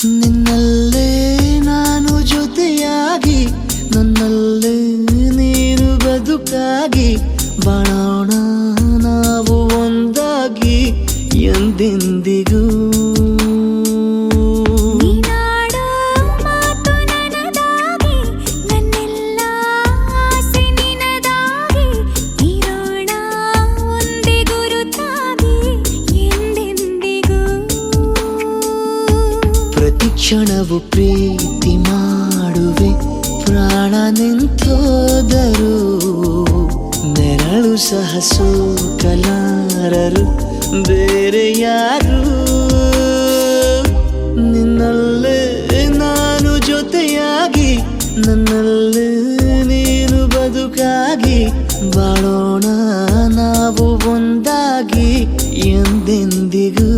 ನಿನ್ನಲ್ಲೇ ನಾನು ಜೊತೆಯಾಗಿ ನನ್ನಲ್ಲೇ ನೀನು ಬದುಕಾಗಿ ಬಾಳೋಣ ನಾವು ಒಂದಾಗಿ ಎಂದೆಂದಿಗೂ. ಕ್ಷಣವು ಪ್ರೀತಿ ಮಾಡುವೆ ಪ್ರಾಣ ನಿಂತೋದರು ನೆರಳು ಸಹ ಸೋಕಲಾರರು ಬೇರೆ ಯಾರು. ನಿನ್ನಲ್ಲೇ ನಾನು ಜೊತೆಯಾಗಿ ನನ್ನಲ್ಲೇ ನೀನು ಬದುಕಾಗಿ ಬಾಳೋಣ ನಾವು ಒಂದಾಗಿ ಎಂದೆಂದಿಗೂ.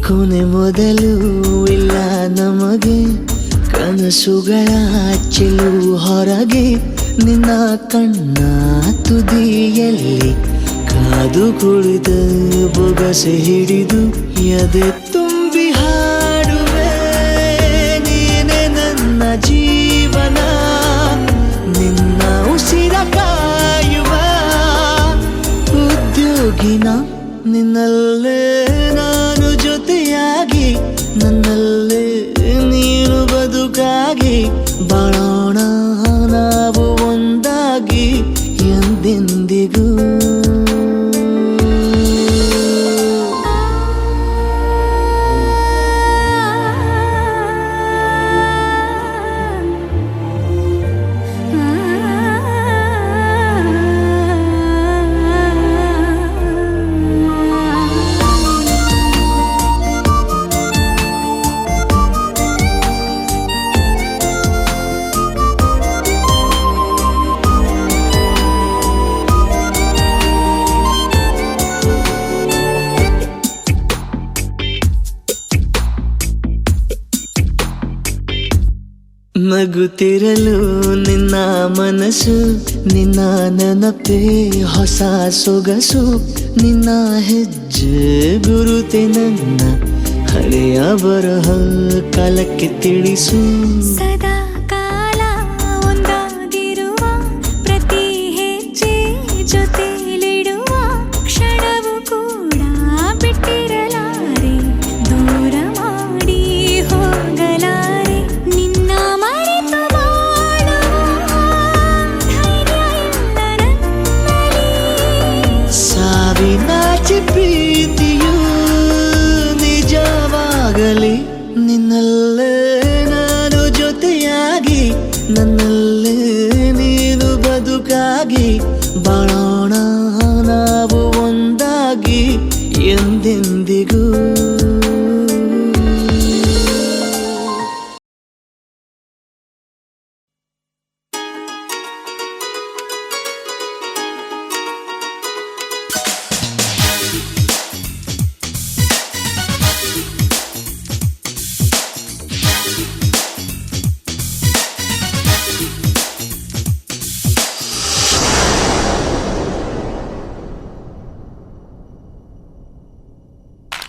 ಕೊನೆ ಮೊದಲು ಇಲ್ಲ ನಮಗೆ ಕನಸುಗಳ ಚೆಲು ಹೊರಗೆ ನಿನ್ನ ಕಣ್ಣ ತುದಿಯಲ್ಲಿ ಕಾದು ಕುಳಿತ ಬೊಗಸೆ ಹಿಡಿದು ಎದೆ ತುಂಬಿ ಹಾಡುವೆ ನೀನೆ ನನ್ನ ಜೀವನ ನಿನ್ನ ಉಸಿರ ಕಾಯುವ ಉದ್ಯೋಗಿನ. ನಿನ್ನಲ್ಲೇ ನಾನು ಜೊತೆಯಾಗಿ ನನ್ನಲ್ಲೇ ನೀನು ಬದುಕಾಗಿ ಬಾಳೋಣ ನಾವು ಒಂದಾಗಿ ಎಂದೆಂದಿಗೂ. ನಗುತ್ತಿರಲು ನಿನ್ನ ಮನಸ್ಸು ನಿನ್ನ ನೆನಪೇ ಹೊಸ ಸೊಗಸು ನಿನ್ನ ಹೆಜ್ಜೆ ಗುರುತೆ ನನ್ನ ಹಳೆಯ ಬರಹ ಕಾಲಕ್ಕೆ ತಿಳಿಸು. ಸದಾ ಕಾಲ ಒಂದಾಗಿರುವ ಪ್ರತಿ ಹೆಜ್ಜೆ ಜೊತೆಲಿಡುವ ಕ್ಷಣವು ಕೂಡ ಬಿಟ್ಟಿರಲಾರೆ ದೂರ ಮಾಡಿ ಹೋಗಲಾರೆ. ನಿನ್ನ ಮರೆತು ಬಾಳುವ ಧೈರ್ಯ ಇಲ್ಲ ನನ್ನಲ್ಲಿ. ಸಾವಿನಾಚೆ ಪ್ರೀತಿಯು ನಿಜವಾಗಲಿ ನಿನ್ನಲ್ಲೇ ನಾನು ಜೊತೆಯಾಗಿ ನನ್ನಲ್ಲೇ ನೀನು ಬದುಕಾಗಿ ಬಾಳೋಣ ನಾವು ಒಂದಾಗಿ ಎಂದೆಂದಿಗೂ.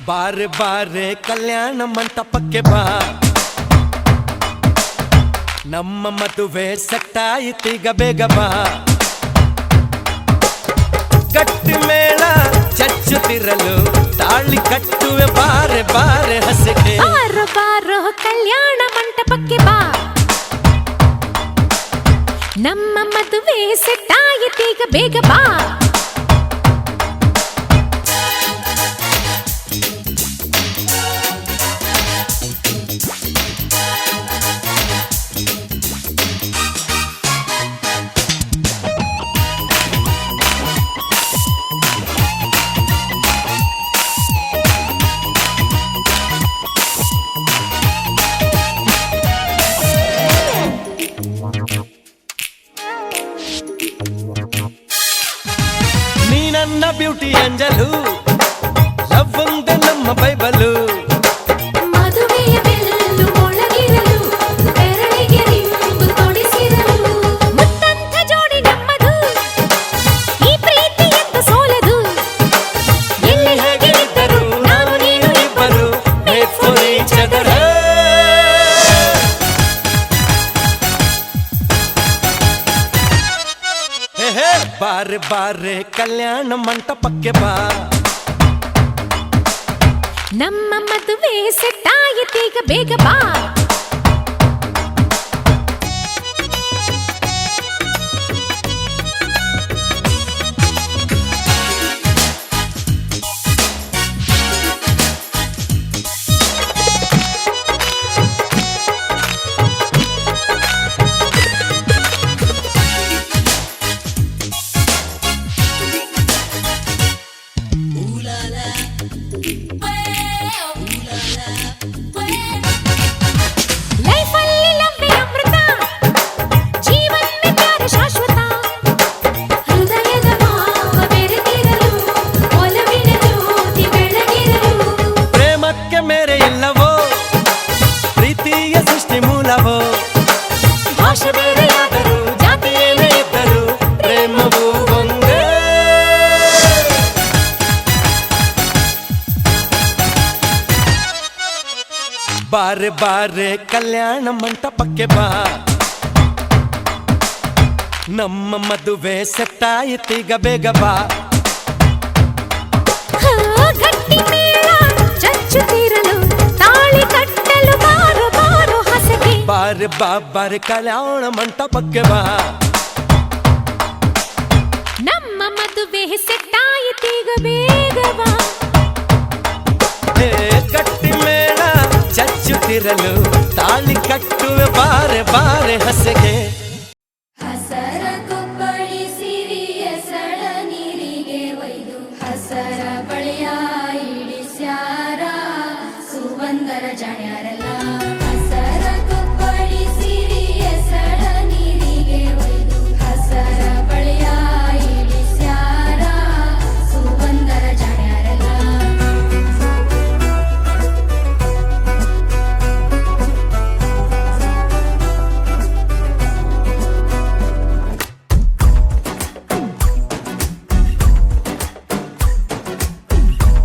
ಬಾರೆ ಬಾರೆ ಕಲ್ಯಾಣ ಮಂಟಪಕ್ಕೆ ಬಾ, ನಮ್ಮ ಮದುವೆ ಸೆಟ್ಟಾಯಿತೀಗ ಬೇಗ ಬಾ. ಗಟ್ಟಿ ಮೇಳ ಚಚ್ಚುತ್ತಿರಲು ತಾಳಿ ಕಟ್ಟುವೆ ಬಾರೆ ಬಾರೆ ಹಸಿಗೆ. ಬಾರೋ ಬಾರೋ ಕಲ್ಯಾಣ ಮಂಟಪಕ್ಕೆ ಬಾ, ನಮ್ಮ ಮದುವೆ ಸೆಟ್ಟಾಯಿತೀಗ ಬೇಗ ಬಾ. ಬ್ಯೂಟಿ ಅಂಜಲು ಲವ್ ಒಂದೇ ನಮ್ಮ ಬೈಬಲು ಮದುವೆಯ ಬೆಲ್ಲು ಒಳಗಿರಲು ಬೆರಳಿಗೆ ರಿಂಗು ತೊಡಿಸಿರಲು ಮುತ್ತಂಥ ಜೋಡಿ ನಮ್ಮದು ಈ ಪ್ರೀತಿ ಎಂತ ಸೋಲದು ಎಲ್ಲಿ ಹೇಗೆ ಇದ್ದರು ನಾವು ನೀನು ಇಬ್ಬರು Made for each other. ಹೇ ಹೇ ಬಾರೆ ಬಾರೆ ಕಲ್ಯಾಣ ಮಂಟಪಕ್ಕೆ ಬಾ ನಮ್ಮ ಮದುವೆ ಸೆಟ್ ಆಯಿತೀಗ ಬೇಗ ಬಾ ಲೈಫಲ್ಲಿ ಲವ್ವೇ ಅಮೃತ ಜೀವನವೇ ಪ್ಯಾರ ಶಾಶ್ವತ ಹೃದಯದ ಭಾವ ಬೆರೆತಿರಲು ಒಲವಿನ ಜ್ಯೋತಿ ಬೆಳಗಿರಲು ಪ್ರೇಮಕ್ಕೆ ಮೇರೆ ಇಲ್ಲವೋ ಪ್ರೀತಿಯ ಸೃಷ್ಟಿ ಮೂಲವೋ ಭಾಷೆ ಬೇರೆಯಾದರೂ ಜಾತಿ ಏನೇ ಇದ್ದರೂ ಪ್ರೇಮವು ಒಂದೇ ಬಾರೆ ಬಾರೆ ಕಲ್ಯಾಣ ಮಂಟಪಕ್ಕೆ ಬಾ ನಮ್ಮ ಮದುವೆ ಸೆಟ್ಟಾಯಿತೀಗ ಬೇಗ ಬಾ ಗಟ್ಟಿ ಮೇಳ ಚಚ್ಚುತ್ತಿರಲು ತಾಳಿ ಕಟ್ಟಲು ಬಾರೋ ಬಾರೋ ಹಸಗೆ ಬಾರೆ ಬಾ ಬಾರೆ ಕಲ್ಯಾಣ ಮಂಟಪಕ್ಕೆ ಬಾ ನಮ್ಮ ಮದುವೆ ಸೆಟ್ಟಾಯಿತೀಗ ಬೇಗ ಬಾ ಹೇ ಗಟ್ಟಿ ಮೇಳ ಚಚ್ಚುತ್ತಿರಲು ತಾಳಿ ಕಟ್ಟುವೆ ಬಾರೆ ಬಾರೆ ಹಸೆಗೆ ಹಸರ ಕೊಪ್ಪಳಿಸಿರಿ ಎಸಳ ನೀರಿಗೆ ಒಯ್ದು ಹಸರ ಬಳಿಯ ಇಳಿಸ್ಯಾರ ಸುವಂದರ ಜಾಣ್ಯಾರಲ್ಲ ಹಸರ ಕೊಪ್ಪಳಿಸಿರಿ ಎಸಳ ನೀರಿಗೆ ಒಯ್ದು ಹಸರ ಬಳಿಯ ಇಳಿಸ್ಯಾರ ಸುವಂದರ ಜಾಣ್ಯಾರಲ್ಲ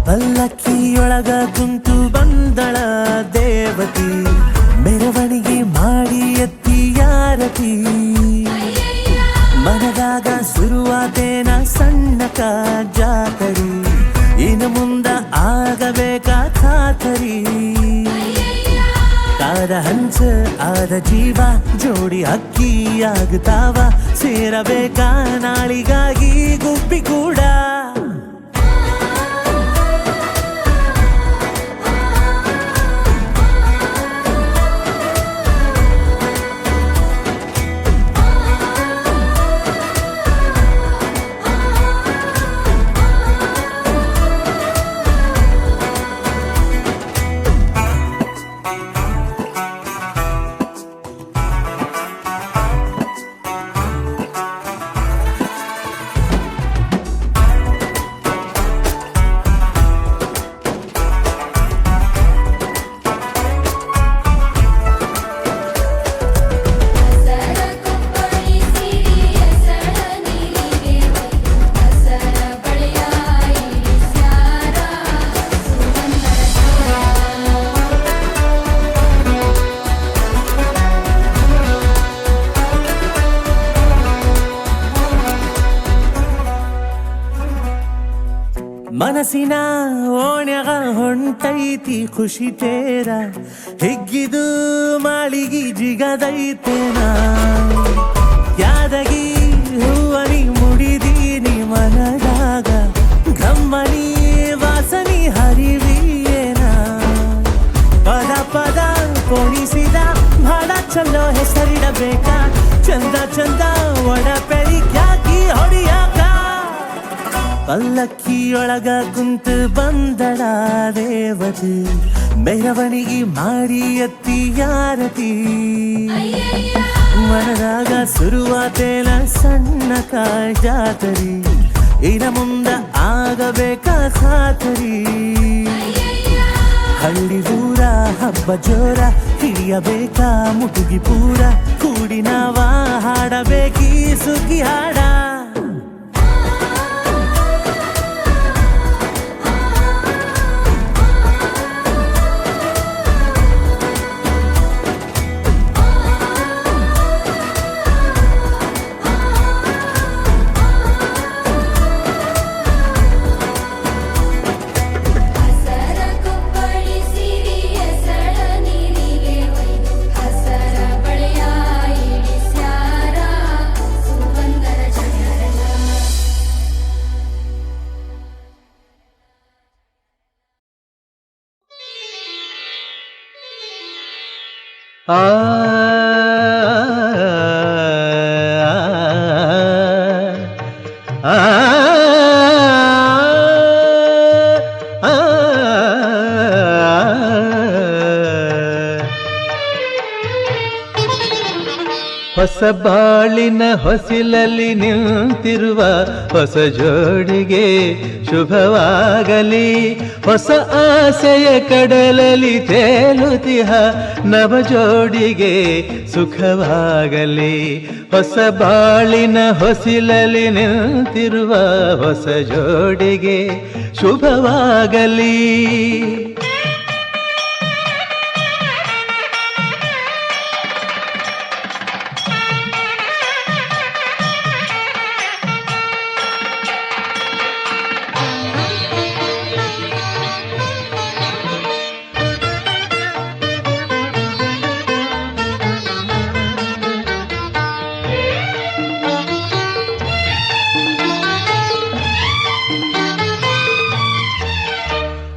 ಪಲ್ಲಕ್ಕಿಯೊಳಗ ಕುಂತು ಬಂದಳ ದೇವತಿ ಮೆರವಣಿಗೆ ಮಾಡಿ ಎತ್ತಿಯಾರತಿ ಮನದಾಗ ಶುರುವಾತೇನ ಸಣ್ಣಕ ಜಾತರಿ ಇನ್ನು ಮುಂದ ಆಗಬೇಕಾ ಖಾತರಿ ಕಾದ ಹಂಸ ಆದ ಜೀವ ಜೋಡಿ ಅಕ್ಕಿಯಾಗುತ್ತಾವ ಸೇರಬೇಕಾ ನಾಳಿಗಾಗಿ ಗುಬ್ಬಿ ಕೂಡ ಹಸರ ಕೊಪ್ಪಳಿಸಿರಿ ಎಸಳ ನೀರಿಗೆ ಒಯ್ದು ಹಸರ ಬಳಿಯ ಇಳಿಸ್ಯಾರ ಸುವಂದರ ಮನಸ್ಸಿನ ಓಣ್ಯಾಗ ಹೊಂಟೈತಿ ಖುಷಿ ತೇರ ಹಿಗ್ಗಿದು ಮಾಳಿಗಿ ಜಿಗದೈತೇನ ಯಾದಗಿ ಹೂವನಿ ಮುಡಿದೀನಿ ಮನದಾಗ ಗಮ್ಮನಿ ವಾಸನಿ ಹರಿವಿಯೇನ ಪದ ಪದ ಕೋಣಿಸಿದ ಬಹಳ ಚಲೋ ಹೆಸರಿಡಬೇಕಾ ಚಂದ ಚಂದ ಒಡಪೆಳಿ ಕ್ಯಾಕಿ ಹೊಡಿಯಾಕ ಪಲ್ಲಕ್ಕಿಯೊಳಗ ಕುಂತು ಬಂದಳ ದೇವತಿ ಮೆರವಣಿಗೆ ಮಾಡಿ ಎತ್ತಿಯಾರತಿ ಮನದಾಗ ಶುರುವಾತೇನ ಸಣ್ಣ ಜಾತರಿ ಇನ ಮುಂದ ಆಗಬೇಕ ಖಾತರಿ ಹಳ್ಳಿ ಊರ ಹಬ್ಬ ಜೋರ ಹಿಡಿಯಬೇಕ ಮುಟುಗಿ ಪೂರ ಕೂಡಿ ನಾವ ಹಾಡಬೇಕೀ ಸುಗ್ಗಿ ಹಾಡ ಹಸರ ಕುಪ್ಪಳಿಸಿರಿ ಹೆಸಳ ನೀರಿಗೆ ಒಯ್ದು ಹಸರ ಬಳೆಯ ಇಳಿಸ್ಯಾರ ಸುಗಂಧರ ಜಯರನ ಆ ಹೊಸ ಬಾಳಿನ ಹೊಸಿಲಲ್ಲಿ ನಿಂತಿರುವ ಹೊಸ ಜೋಡಿಗೆ ಶುಭವಾಗಲಿ ಹೊಸ ಆಸೆಯ ಕಡಲಲ್ಲಿ ತೇಲುತಿಹ ನವ ಜೋಡಿಗೆ ಸುಖವಾಗಲಿ ಹೊಸ ಬಾಳಿನ ಹೊಸಿಲಲ್ಲಿ ನಿಂತಿರುವ ಹೊಸ ಜೋಡಿಗೆ ಶುಭವಾಗಲಿ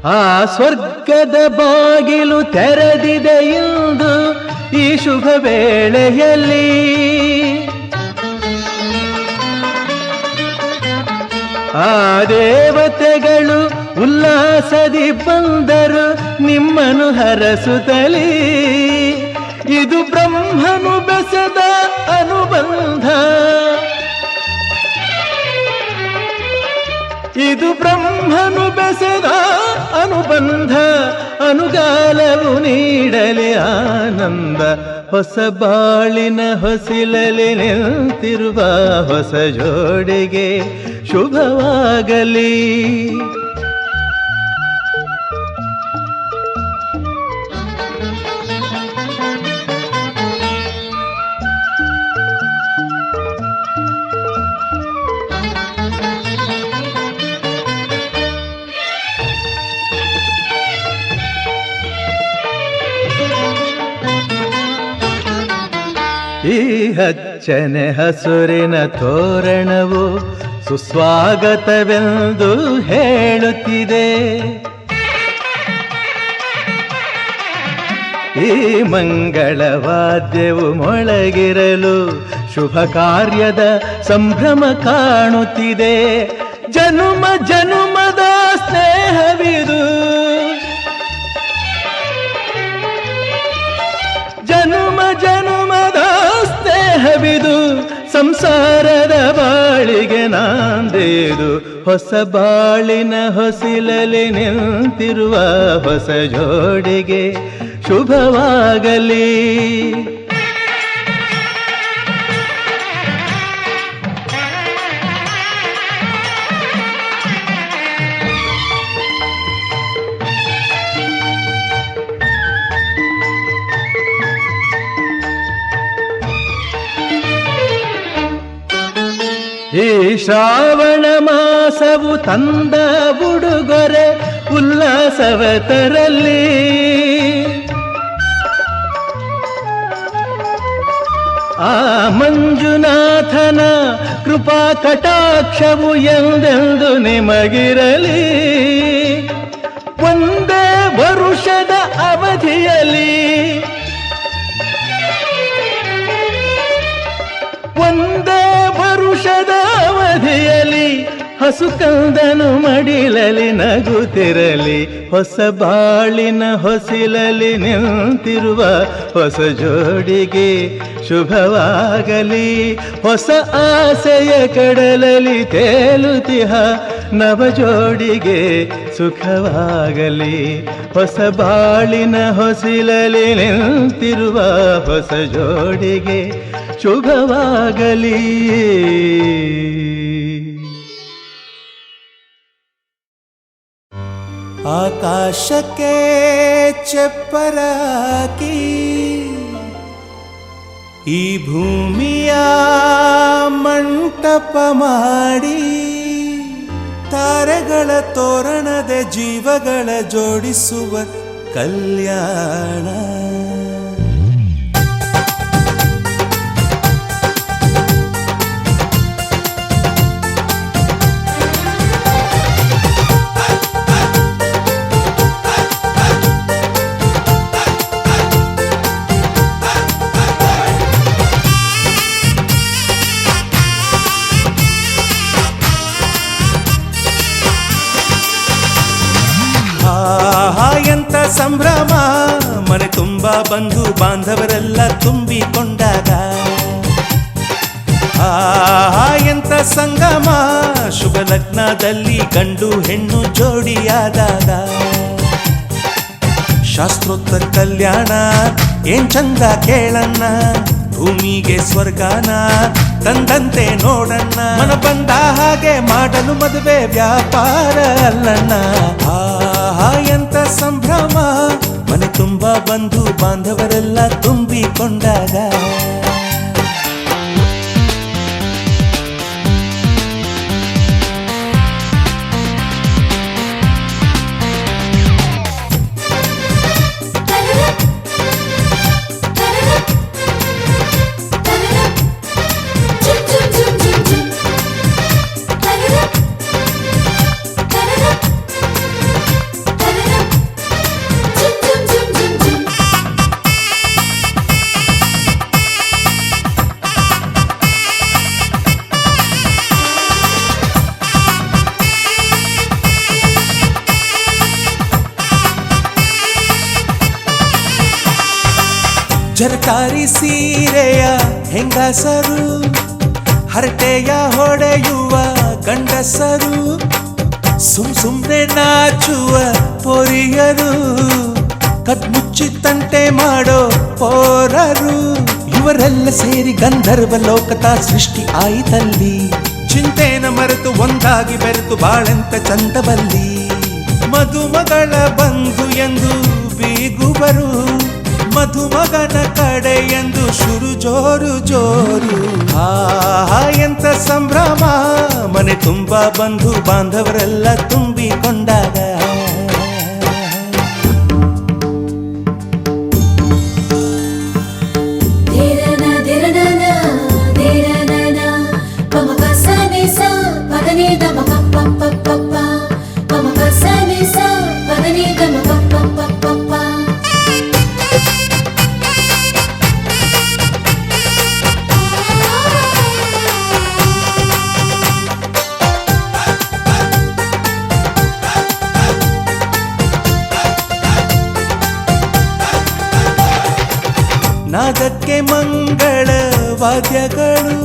ಆ ಸ್ವರ್ಗದ ಬಾಗಿಲು ತೆರೆದಿದೆ ಎಂದು ಈ ಶುಭ ವೇಳೆಯಲ್ಲಿ ಆ ದೇವತೆಗಳು ಉಲ್ಲಾಸದಿ ಬಂದರು ನಿಮ್ಮನ್ನು ಹರಸುತ್ತಲೇ ಇದು ಬ್ರಹ್ಮನು ಬೆಸೆದ ಅನುಬಂಧ ಇದು ಬ್ರಹ್ಮನು ಬೆಸೆದ ಅನುಬಂಧ ಅನುಗಾಲವು ನೀಡಲಿ ಆನಂದ ಹೊಸ ಬಾಳಿನ ಹೊಸಿಲಲಿ ನಿಂತಿರುವ ಹೊಸ ಜೋಡಿಗೆ ಶುಭವಾಗಲಿ ಈ ಹಚ್ಚನೆ ಹಸುರಿನ ತೋರಣವು ಸುಸ್ವಾಗತವೆಂದು ಹೇಳುತ್ತಿದೆ ಈ ಮಂಗಳವಾದ್ಯವು ಮೊಳಗಿರಲು ಶುಭ ಕಾರ್ಯದ ಸಂಭ್ರಮ ಕಾಣುತ್ತಿದೆ ಜನುಮ ಜನುಮದ ಸ್ನೇಹವಿದು ಜನುಮ ಜನುಮದ ಸ್ನೇಹವಿದು ಸಂಸಾರದ ಬಾಳಿಗೆ ನಾಂದೇದು ಹೊಸ ಬಾಳಿನ ಹೊಸಿಲಲಿ ನಿಂತಿರುವ ಹೊಸ ಜೋಡಿಗೆ ಶುಭವಾಗಲಿ ಈ ಶ್ರಾವಣ ಮಾಸವು ತಂದ ಉಡುಗೊರೆ ಉಲ್ಲಾಸವ ತರಲಿ ಆ ಮಂಜುನಾಥನ ಕೃಪಾ ಕಟಾಕ್ಷವು ಎಂದೆಂದು ನಿಮಗಿರಲಿ ಒಂದೇ ವರುಷದ ಅವಧಿಯಲ್ಲಿ ಒಂದೇ ವರುಷದ ಅವಧಿಯಲ್ಲಿ ಪಸುಕಂದನು ಮಡಿಲಲಿ ನಗುತ್ತಿರಲಿ, ಹೊಸ ಬಾಳಿನ ಹೊಸಿಲಲಿ ನಿಂತಿರುವ ಹೊಸ ಜೋಡಿಗೆ ಶುಭವಾಗಲಿ. ಹೊಸ ಆಸೆಯ ಕಡಲಲಿ ತೇಲುತಿಹ ನವ ಜೋಡಿಗೆ ಸುಖವಾಗಲಿ. ಹೊಸ ಬಾಳಿನ ಹೊಸಿಲಲಿ ನಿಂತಿರುವ ಹೊಸ ಜೋಡಿಗೆ ಶುಭವಾಗಲಿ. ಆಕಾಶಕ್ಕೆ ಚಪ್ಪರಾಕಿ ಈ ಭೂಮಿಯ ಮಂಟಪ ಮಾಡಿ, ತಾರೆಗಳ ತೋರಣದ ಜೀವಗಳ ಜೋಡಿಸುವ ಕಲ್ಯಾಣ. ಎಂತ ಸಂಭ್ರಮ, ಮನೆ ತುಂಬ ಬಂಧು ಬಾಂಧವರೆಲ್ಲ ತುಂಬಿಕೊಂಡಾಗ. ಎಂತ ಸಂಗಮ, ಶುಭ ಲಗ್ನದಲ್ಲಿ ಗಂಡು ಹೆಣ್ಣು ಜೋಡಿಯಾದಾಗ. ಶಾಸ್ತ್ರೋತ್ತರ ಕಲ್ಯಾಣ ಏನ್ ಚಂದ ಕೇಳಣ್ಣ, ಭೂಮಿಗೆ ಸ್ವರ್ಗಾನ ತಂದಂತೆ ನೋಡಣ್ಣ. ಮನ ಬಂದ ಹಾಗೆ ಮಾಡಲು ಮದುವೆ ವ್ಯಾಪಾರ ಅಲ್ಲಣ್ಣ. ಎಂತ ಸಂಭ್ರಮ, ಮನೆ ತುಂಬ ಬಂಧು ಬಾಂಧವರೆಲ್ಲ ತುಂಬಿಕೊಂಡಾಗ. ಜರಕಾರಿ ಸೀರೆಯ ಹೆಂಗಸರು, ಹರಟೆಯ ಹೊಡೆಯುವ ಗಂಡಸರು, ಸುಮ್ನೆ ನಾಚುವ ಪೊರಿಯರು, ಕದ್ಮುಚ್ಚಿ ತಂಟೆ ಮಾಡೋ ಪೋರರು. ಇವರೆಲ್ಲ ಸೇರಿ ಗಂಧರ್ವ ಲೋಕದ ಸೃಷ್ಟಿ ಆಯಿತಲ್ಲಿ. ಚಿಂತೆನ ಮರೆತು ಒಂದಾಗಿ ಬೆರೆತು ಬಾಳೆಂತ ಚಂದವಲ್ಲಿ. ಮದುಮಗಳ ಬಂಧು ಎಂದು ಬೀಗುವರು, ಮಧುಮಗನ ಕಡೆ ಎಂದು ಶುರು ಜೋರು ಜೋರು. ಎಂತ ಸಂಭ್ರಮ, ಮನೆ ತುಂಬ ಬಂಧು ಬಾಂಧವರೆಲ್ಲ ತುಂಬಿಕೊಂಡಾಗ. ನಾದಕ್ಕೆ ಮಂಗಳ ವಾದ್ಯಗಳು,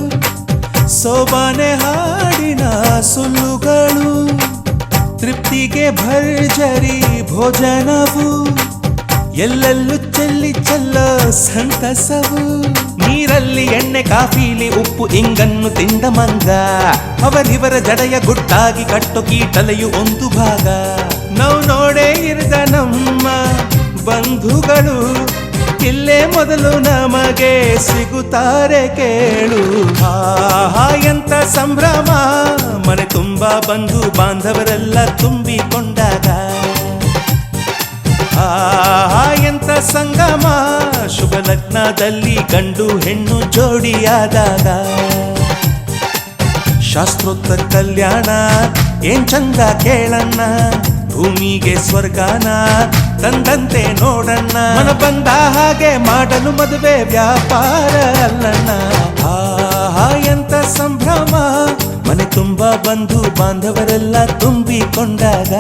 ಸೋಬಾನೆ ಹಾಡಿನ ಸುಳ್ಳುಗಳು, ತೃಪ್ತಿಗೆ ಭರ್ಜರಿ ಭೋಜನವು, ಎಲ್ಲೆಲ್ಲೂ ಚೆಲ್ಲಿ ಚೆಲ್ಲೋ ಸಂತಸವು. ನೀರಲ್ಲಿ ಎಣ್ಣೆ ಕಾಫಿಲಿ ಉಪ್ಪು ಇಂಗನ್ನು ತಿಂದ ಮಂಗ, ಅವರಿವರ ಜಡೆಯ ಗುಟ್ಟಾಗಿ ಕಟ್ಟು ಕೀಟಲೆಯು ಒಂದು ಭಾಗ. ನಾವು ನೋಡೇ ಇರದ ನಮ್ಮ ಬಂಧುಗಳು, ಇಲ್ಲೇ ಮೊದಲು ನಮಗೆ ಸಿಗುತ್ತಾರೆ ಕೇಳು. ಎಂತ ಸಂಭ್ರಮ, ಮನೆ ತುಂಬ ಬಂಧು ಬಾಂಧವರೆಲ್ಲ ತುಂಬಿಕೊಂಡಾಗ. ಎಂತ ಸಂಗಮ, ಶುಭ ಲಗ್ನದಲ್ಲಿ ಗಂಡು ಹೆಣ್ಣು ಜೋಡಿಯಾದಾಗ. ಶಾಸ್ತ್ರೋತ್ತರ ಕಲ್ಯಾಣ ಏನ್ ಚಂದ ಕೇಳಣ್ಣ, ಭೂಮಿಗೆ ಸ್ವರ್ಗಾನ ತಂದಂತೆ ನೋಡಣ್ಣ. ಮನ ಬಂದ ಹಾಗೆ ಮಾಡಲು ಮದುವೆ ವ್ಯಾಪಾರ ಅಲ್ಲಣ್ಣ. ಎಂತ ಸಂಭ್ರಮ, ಮನೆ ತುಂಬ ಬಂಧು ಬಾಂಧವರೆಲ್ಲ ತುಂಬಿಕೊಂಡಾಗ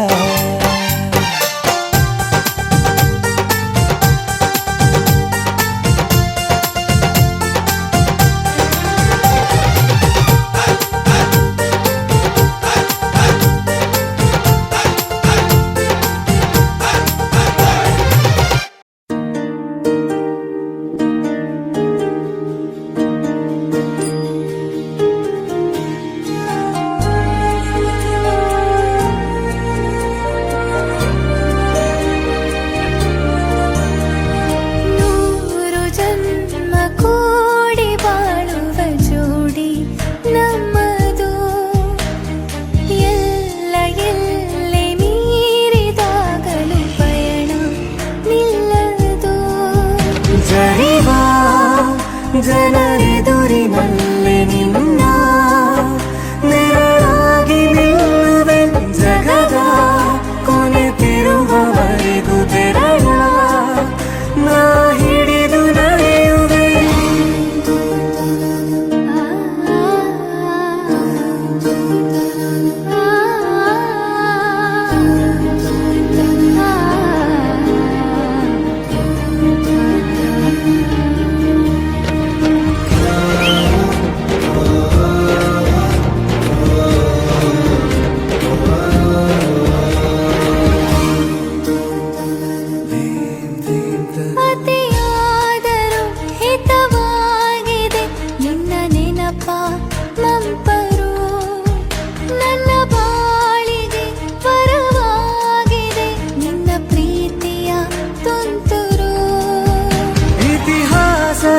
ಜನರೆದುರಿನಲ್ಲಿ ನಿನ್ನ ನೆರಳಾಗಿ ನಿಲ್ಲುವೆ ಜಗದ ಕೊನೆತಿರುವವರೆಗೂ ಬೆರಳ ನಾ ಹಿಡಿದು ನಡೆಯುವೆ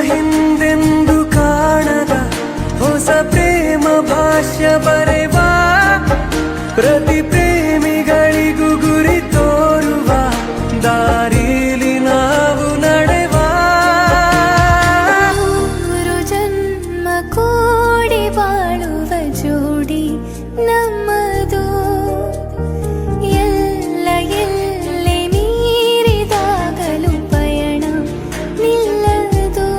ಹಿಂದೆಂದು ಕಾಣದ ಹೊಸ ಪ್ರೇಮ ಭಾಷ್ಯ ಬರೆವ ಪ್ರತಿ ಪ್ರೇಮಿಗಳಿಗೂ ಗುರಿ ತೋರುವ ದಾರಿಲಿ ನಾವು ನಡೆವ ಮೂರು ಜನ್ಮ ಕೂಡಿ ಬಾಳುವ ಜೋಡಿ ನಮ್ಮದು ಎಲ್ಲ ಎಲ್ಲೆ ಮೀರಿದಾಗಲೂ ಪಯಣ ನಿಲ್ಲದು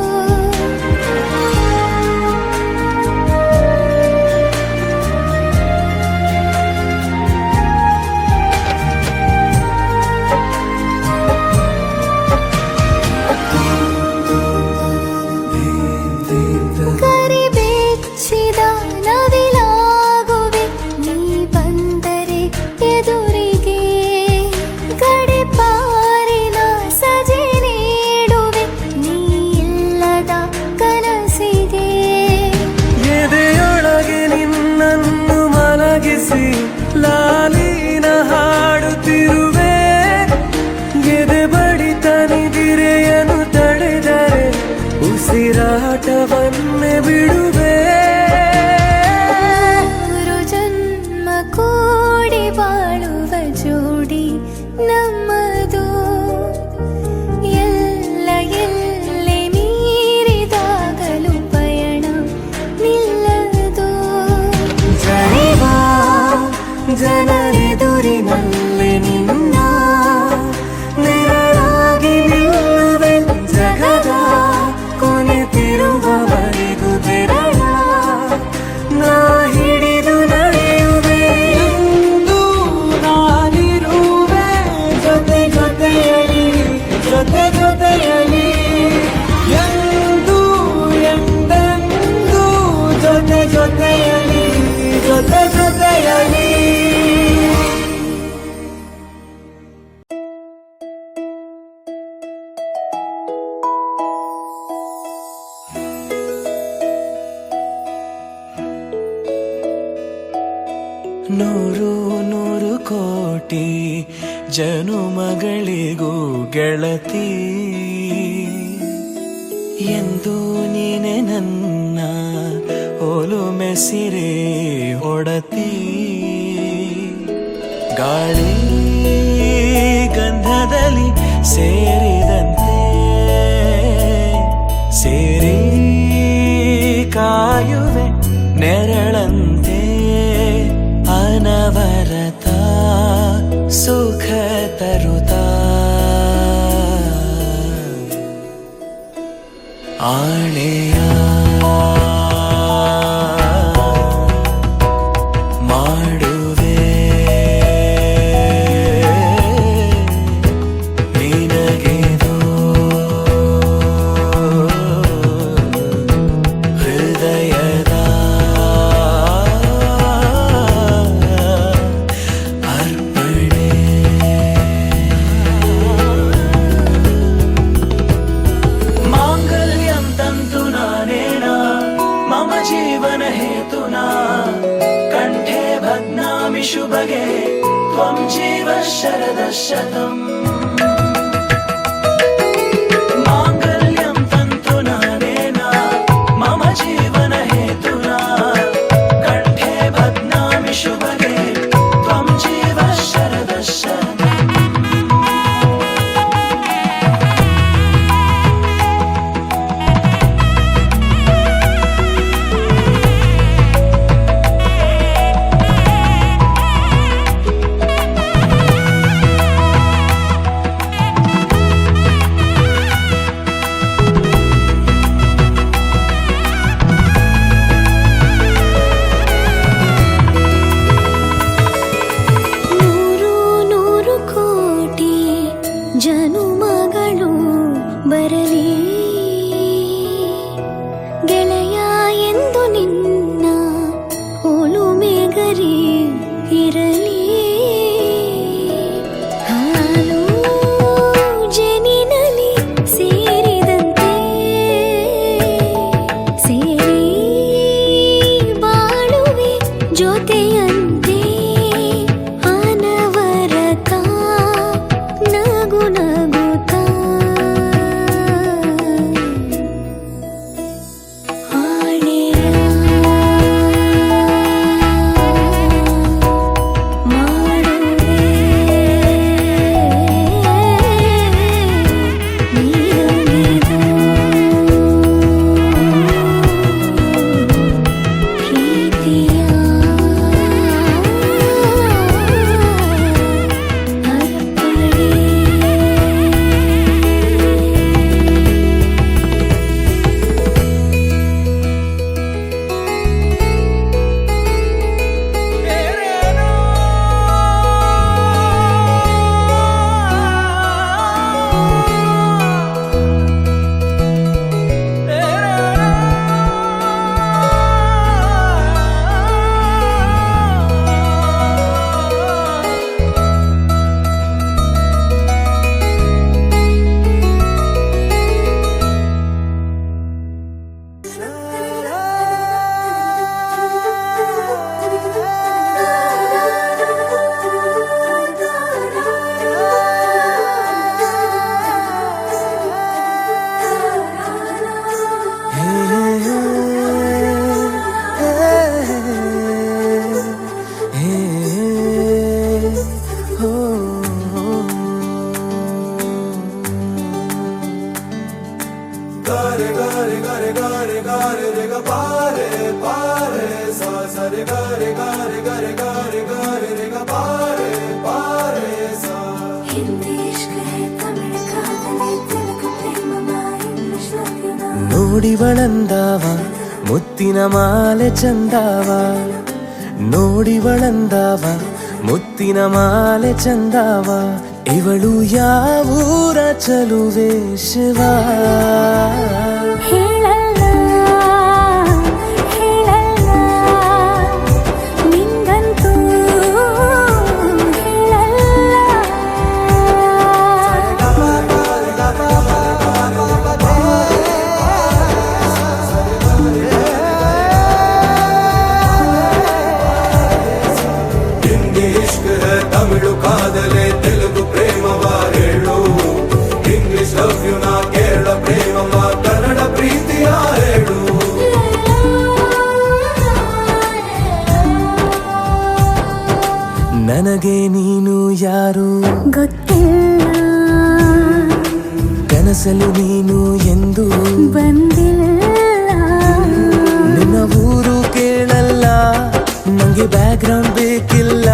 ಕರಿಬೆಚ್ಚಿದ ನವಿಲಾಗುವೆ ನೀ ಬಂದರೆ ಎದುರಿಗೆ ಗಡಿಪಾರಿನ ಸಜೆ ನೀಡುವೆ ನೀ ಇಲ್ಲದ ಕನಸಿಗೆ ಎದೆಯೊಳಗೆ ನಿನ್ನನ್ನು ಮಲಗಿಸಿ ಲಾಲಿನ ಹಾಡುತ್ತಿರುವೆ ಎದೆ ಬಡಿತ ನಿದಿರೆಯನ್ನು ತಡೆದರೆ ಉಸಿರಾಟವನ್ನೇ ಬಿಡುವೆ ಮೂರು ಜನ್ಮ ಕೂಡಿ ಬಾಳುವ ಜೋಡಿ ನಮ್ಮದು ಎಲ್ಲ ಎಲ್ಲೆ ಮೀರಿದಾಗಲೂ ಪಯಣ ನಿಲ್ಲದು ಜನರೆದುರಿನಲ್ಲಿ ನಿನ್ನ ನೆರಳಾಗಿ ನಿಲ್ಲುವೆ ಜಗದ ಕೊನೆತಿರುವವರೆಗೂ ಬೆರಳ ನಾ ಹಿಡಿದು ನಡೆಯುವೆ ಎಂದು ನಾನಿರುವೆ ಜೊತೆ ಜೊತೆಯಲಿ ಎಂದು ಎಂದೆಂದು ಜೊತೆ ಜೊತೆಯಲಿ ನೂರು ನೂರು ಕೋಟಿ ಜನುಮಗಳಿಗೂ ಗೆಳತಿ ಎಂದು ನೀನೆ ನನ್ನ ಒಲುಮೆ ಸಿರೆ ಒಡತಿ ಗಾಳಿ ಗಂಧದಲ್ಲಿ ಸೇರಿದಂತೆ ಸೇರಿ ಕಾಯುವೆ ನೆರಳಂತೆ ಅನವರತ ಸುಖ ತರುತ್ತಾ ಆಣೆಯ शुभगे त्वं जीव शरदः शतम् माङ्गल्यं तन्तुना नेन मम जीवन हेतुना कण्ठे बध्नामि शुभगे त्वं जीव शरदः शतम् ಜನುಮಗಳು ಬರಲಿ ಗೆಳೆಯ ಎಂದು ನಿನ್ನ ಒಲುಮೆಗರಿ ಇರಲಿ ಹಾಲು ಜನಿನಲಿ ಸೇರಿದಂತೆ ಸೇರಿ ಬಾಳುವೆ ಜೊತೆಯಂತೆ ಅನವರತ ನಗು ನಗುತ್ತಾ ಆಳೆಯ ಮಾಡುವೆ ನೀರಲಿದು ಪ್ರೀತಿಯ gare gare gare gare gare re ga pare pare sa sa re gare gare gare gare gare re ga pare pare sa Hindi इश्क है तमिल कादले तेलुगु प्रेम इंग्लिश लव यू ना ನೋಡಿವಳಂದಾವ ಮುತ್ತಿನ ಮಾಲೆ ಚಂದಾವ ನೋಡಿವಳಂದಾವ ಮುತ್ತಿನ ಮಾಲೆ ಚಂದಾವ ಇವಳು ಯಾವೂರ ಚಲುವೆ ಶಿವ ಹೇಳಲ್ಲ ಹೇಳಲ್ಲ ನಿಂಗಂತೂ ಹಿಂದಿ ಇಷ್ಕ್ ಹೈ ತಮಿಳು ಕಾದಲೆ ತೆಲುಗು ಪ್ರೇಮವ ಹೇಳು ಇಂಗ್ಲಿಷ್ ಲವ್ ಯು ನಾ ಕೇರಳ ಪ್ರೇಮವ ಕನ್ನಡ ಪ್ರೀತಿಯ ಹೇಳು ನನಗೆ ನೀನು ಯಾರು ಗೊತ್ತಿಲ್ಲ ಕನಸಲು ನೀನು ಎಂದು ಬಂದಿಲ್ಲ ನಿನ್ನ ಊರು ಕೇಳಲ್ಲ ನಂಗೆ ಬ್ಯಾಕ್ಗ್ರೌಂಡ್ ಬೇಕಿಲ್ಲ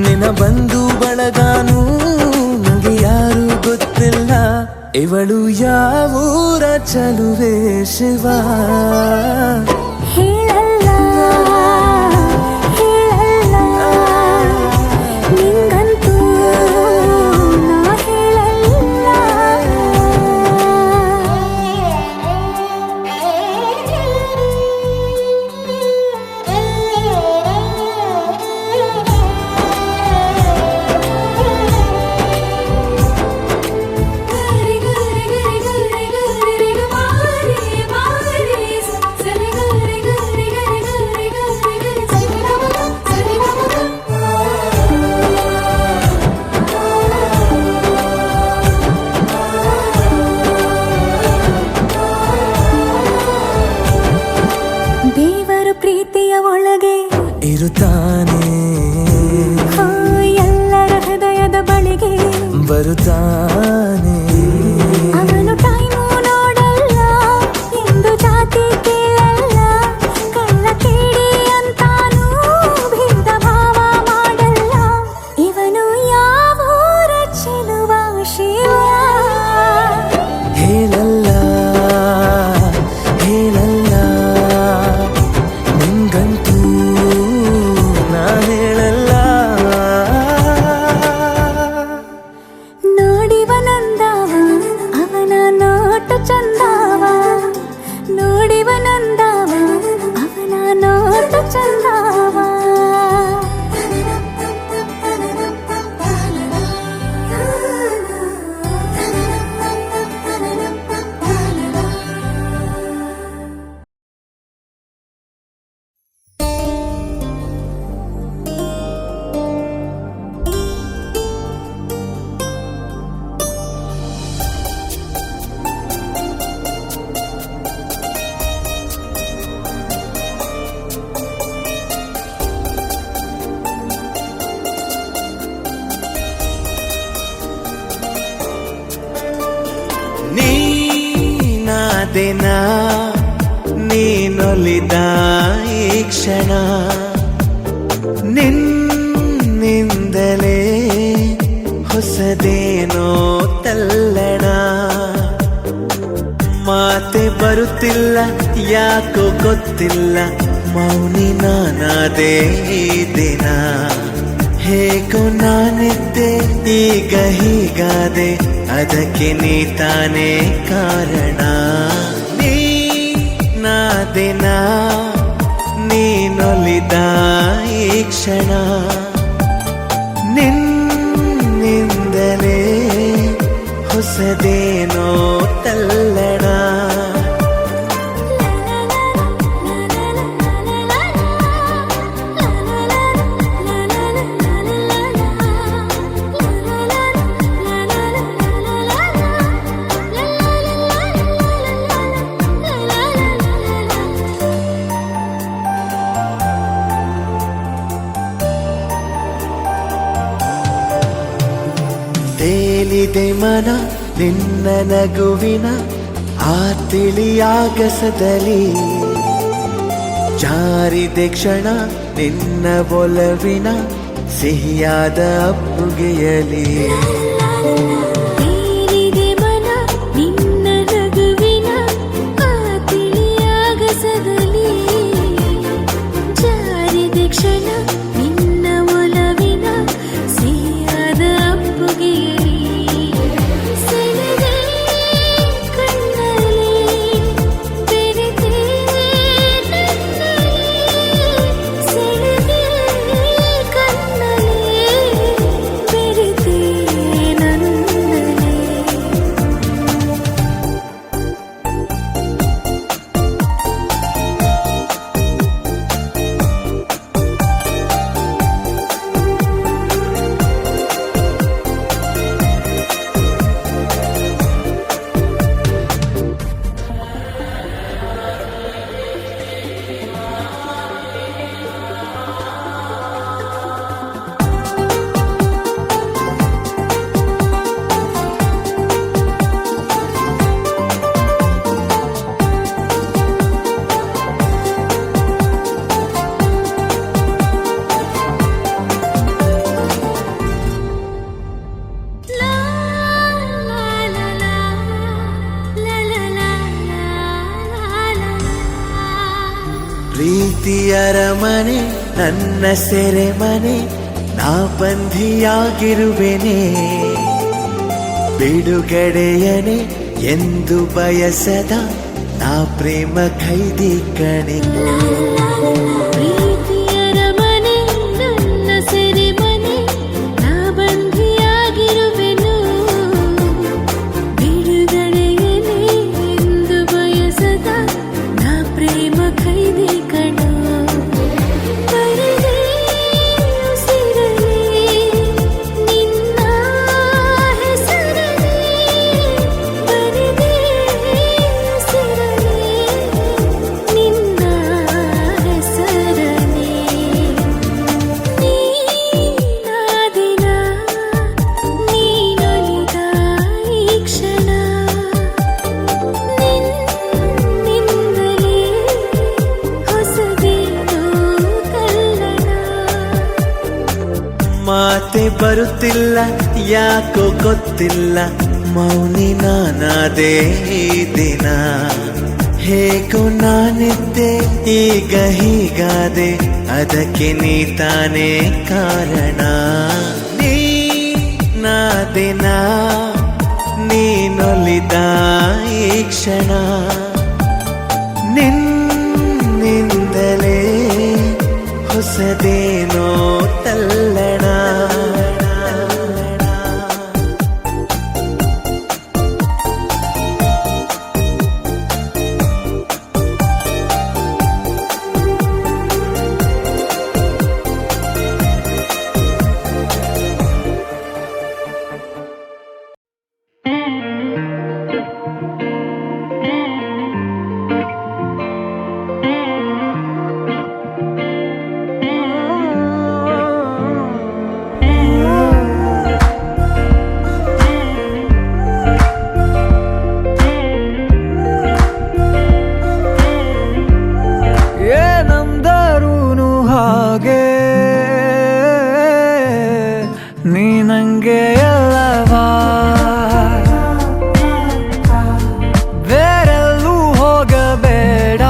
ನಿನ್ನ ಬಂಧು ಬಳಗಾನು ನಂಗೆ ಯಾರು ಗೊತ್ತಿಲ್ಲ ಇವಳು ಯಾವೂರ ಚಲುವೆ ಶಿವ ಹೇಳಲ್ಲ ಹೇಳಲ್ಲ ನಿಂಗಂತೂ ನಾ गरे गरे गरे गरे गरे रे गा पारे पारे सा रे गरे ಮನೆಗೆ ಬರುತ್ತಾನೆ. ಅವನು ಟೈಮು ನೋಡಲ್ಲ, ಎಂದು ಜಾತಿ ಕೇಳಲ್ಲ, ಕಳ್ಳ ಕೇಳಿ ಅಂತಾನೂ ಭೇದ ಭಾವ ಮಾಡಲ್ಲ. ಇವನು ಯಾವೂರ ಚೆಲುವ ಶಿವ? ಹೇಳಲ್ಲ ಹೇಳಲ್ಲ ನಿಂಗಂತೂ ನಾ ಹೇಳಲ್ಲ. ನೋಡಿವನಂದವ ಅವನ ನೋಟ ಚಂದವ, ನೋಡಿವನಂದವ ಅವನ ನೋಟ ಚಂದವ. ನೀನಾದೆನ ನೀನೊಲಿದ ಈ ಕ್ಷಣ, ನಿನ್ನಿಂದಲೇ ಹೊಸದೇನೋ ತಲ್ಲಣ. ಮಾತೆ ಬರುತ್ತಿಲ್ಲ ಯಾಕೋ ಗೊತ್ತಿಲ್ಲ, ಮೌನಿ ನಾನಾದೆ ಈ ದಿನ. ಹೇಗೋ ನಾನಿದ್ದೆ ಈಗ ಹೀಗಾದೆ, ಅದಕ್ಕೆ ನೀ ತಾನೇ ಕಾರಣ. ನೀನಾದೆನ ನೀನೊಲಿದ ಈ ಕ್ಷಣ, ನಿನ್ನಿಂದಲೇ ಹೊಸದೇನೋ ತಲ್ಲಣ. ತೇಲಿದೆ ಮನ ನಿನ್ನ ನಗುವಿನ ಆ ತಿಳಿಯಾಗಸದಲ್ಲಿ, ಜಾರಿದೆ ಕ್ಷಣ ನಿನ್ನ ಒಲವಿನ ಸಿಹಿಯಾದ ಅಪ್ಪುಗೆಯಲಿ. ತೇಲಿದೆ ಮನ ನಿನ್ನ ನಗುವಿನ ಆ ತಿಳಿಯಾಗಸದಲ್ಲಿ, ಜಾರಿದೆ ಕ್ಷಣ ನಿನ್ನ ಒಲವಿನ ಸಿಹಿಯಾದ ಅಪ್ಪುಗೆಯಲಿ. ಸೆಳೆದೆ ಕಣ್ಣಲ್ಲಿ ಬೆರೆತೆ ನನ್ನಲ್ಲಿ, ಸೆಳೆದೆ ಕಣ್ಣಲ್ಲಿ ಬೆರೆತೆ ನನ್ನಲ್ಲಿ. ಪ್ರೀತಿಯರ ಮನೆ ನನ್ನ ಸೆರೆಮನೆ, ನಾ ಬಂಧಿಯಾಗಿರುವೆನೆ. ಬಿಡುಗಡೆಯನೆ ಎಂದು ಬಯಸದ ನಾ ಪ್ರೇಮ ಖೈದಿ ಕಣೆ. ಪ್ರೀತಿಯರ ಮನೆ ನನ್ನ ಸೆರೆಮನೆ, ನಾ ಬಂಧಿಯಾಗಿರುವೆನು. ಬಿಡುಗಡೆಯನೆ ಎಂದು ಬಯಸದ ನಾ ಪ್ರೇಮ ಖೈದಿ ಕಣೋ. ಬರದೆ ಉಸಿರಲಿ ನಿನ್ನ ಹೆಸರಲಿ, ಬರದೆ ಉಸಿರಲಿ ನಿನ್ನ ಹೆಸರಲಿ. ಬರುತ್ತಿಲ್ಲ ಯಾಕೋ ಗೊತ್ತಿಲ್ಲ, ಮೌನಿ ನಾನಾದೆ ಈ ದಿನ. ಹೇಗೋ ನಾನಿದ್ದೆ ಈಗ ಹೀಗಾದೆ, ಅದಕ್ಕೆ ನೀ ತಾನೇ ಕಾರಣ. ನೀ ನಾದಿನ ನೀನೊಲಿದ ಈ ಕ್ಷಣ, ನಿನ್ನಿಂದಲೇ ಹೊಸದೇನೋ ತಲ್ಲಣ. ನೀ ನಂಗೆ ಅಲ್ಲವಾ, ಬೇರೆಲ್ಲೂ ಹೋಗಬೇಡ.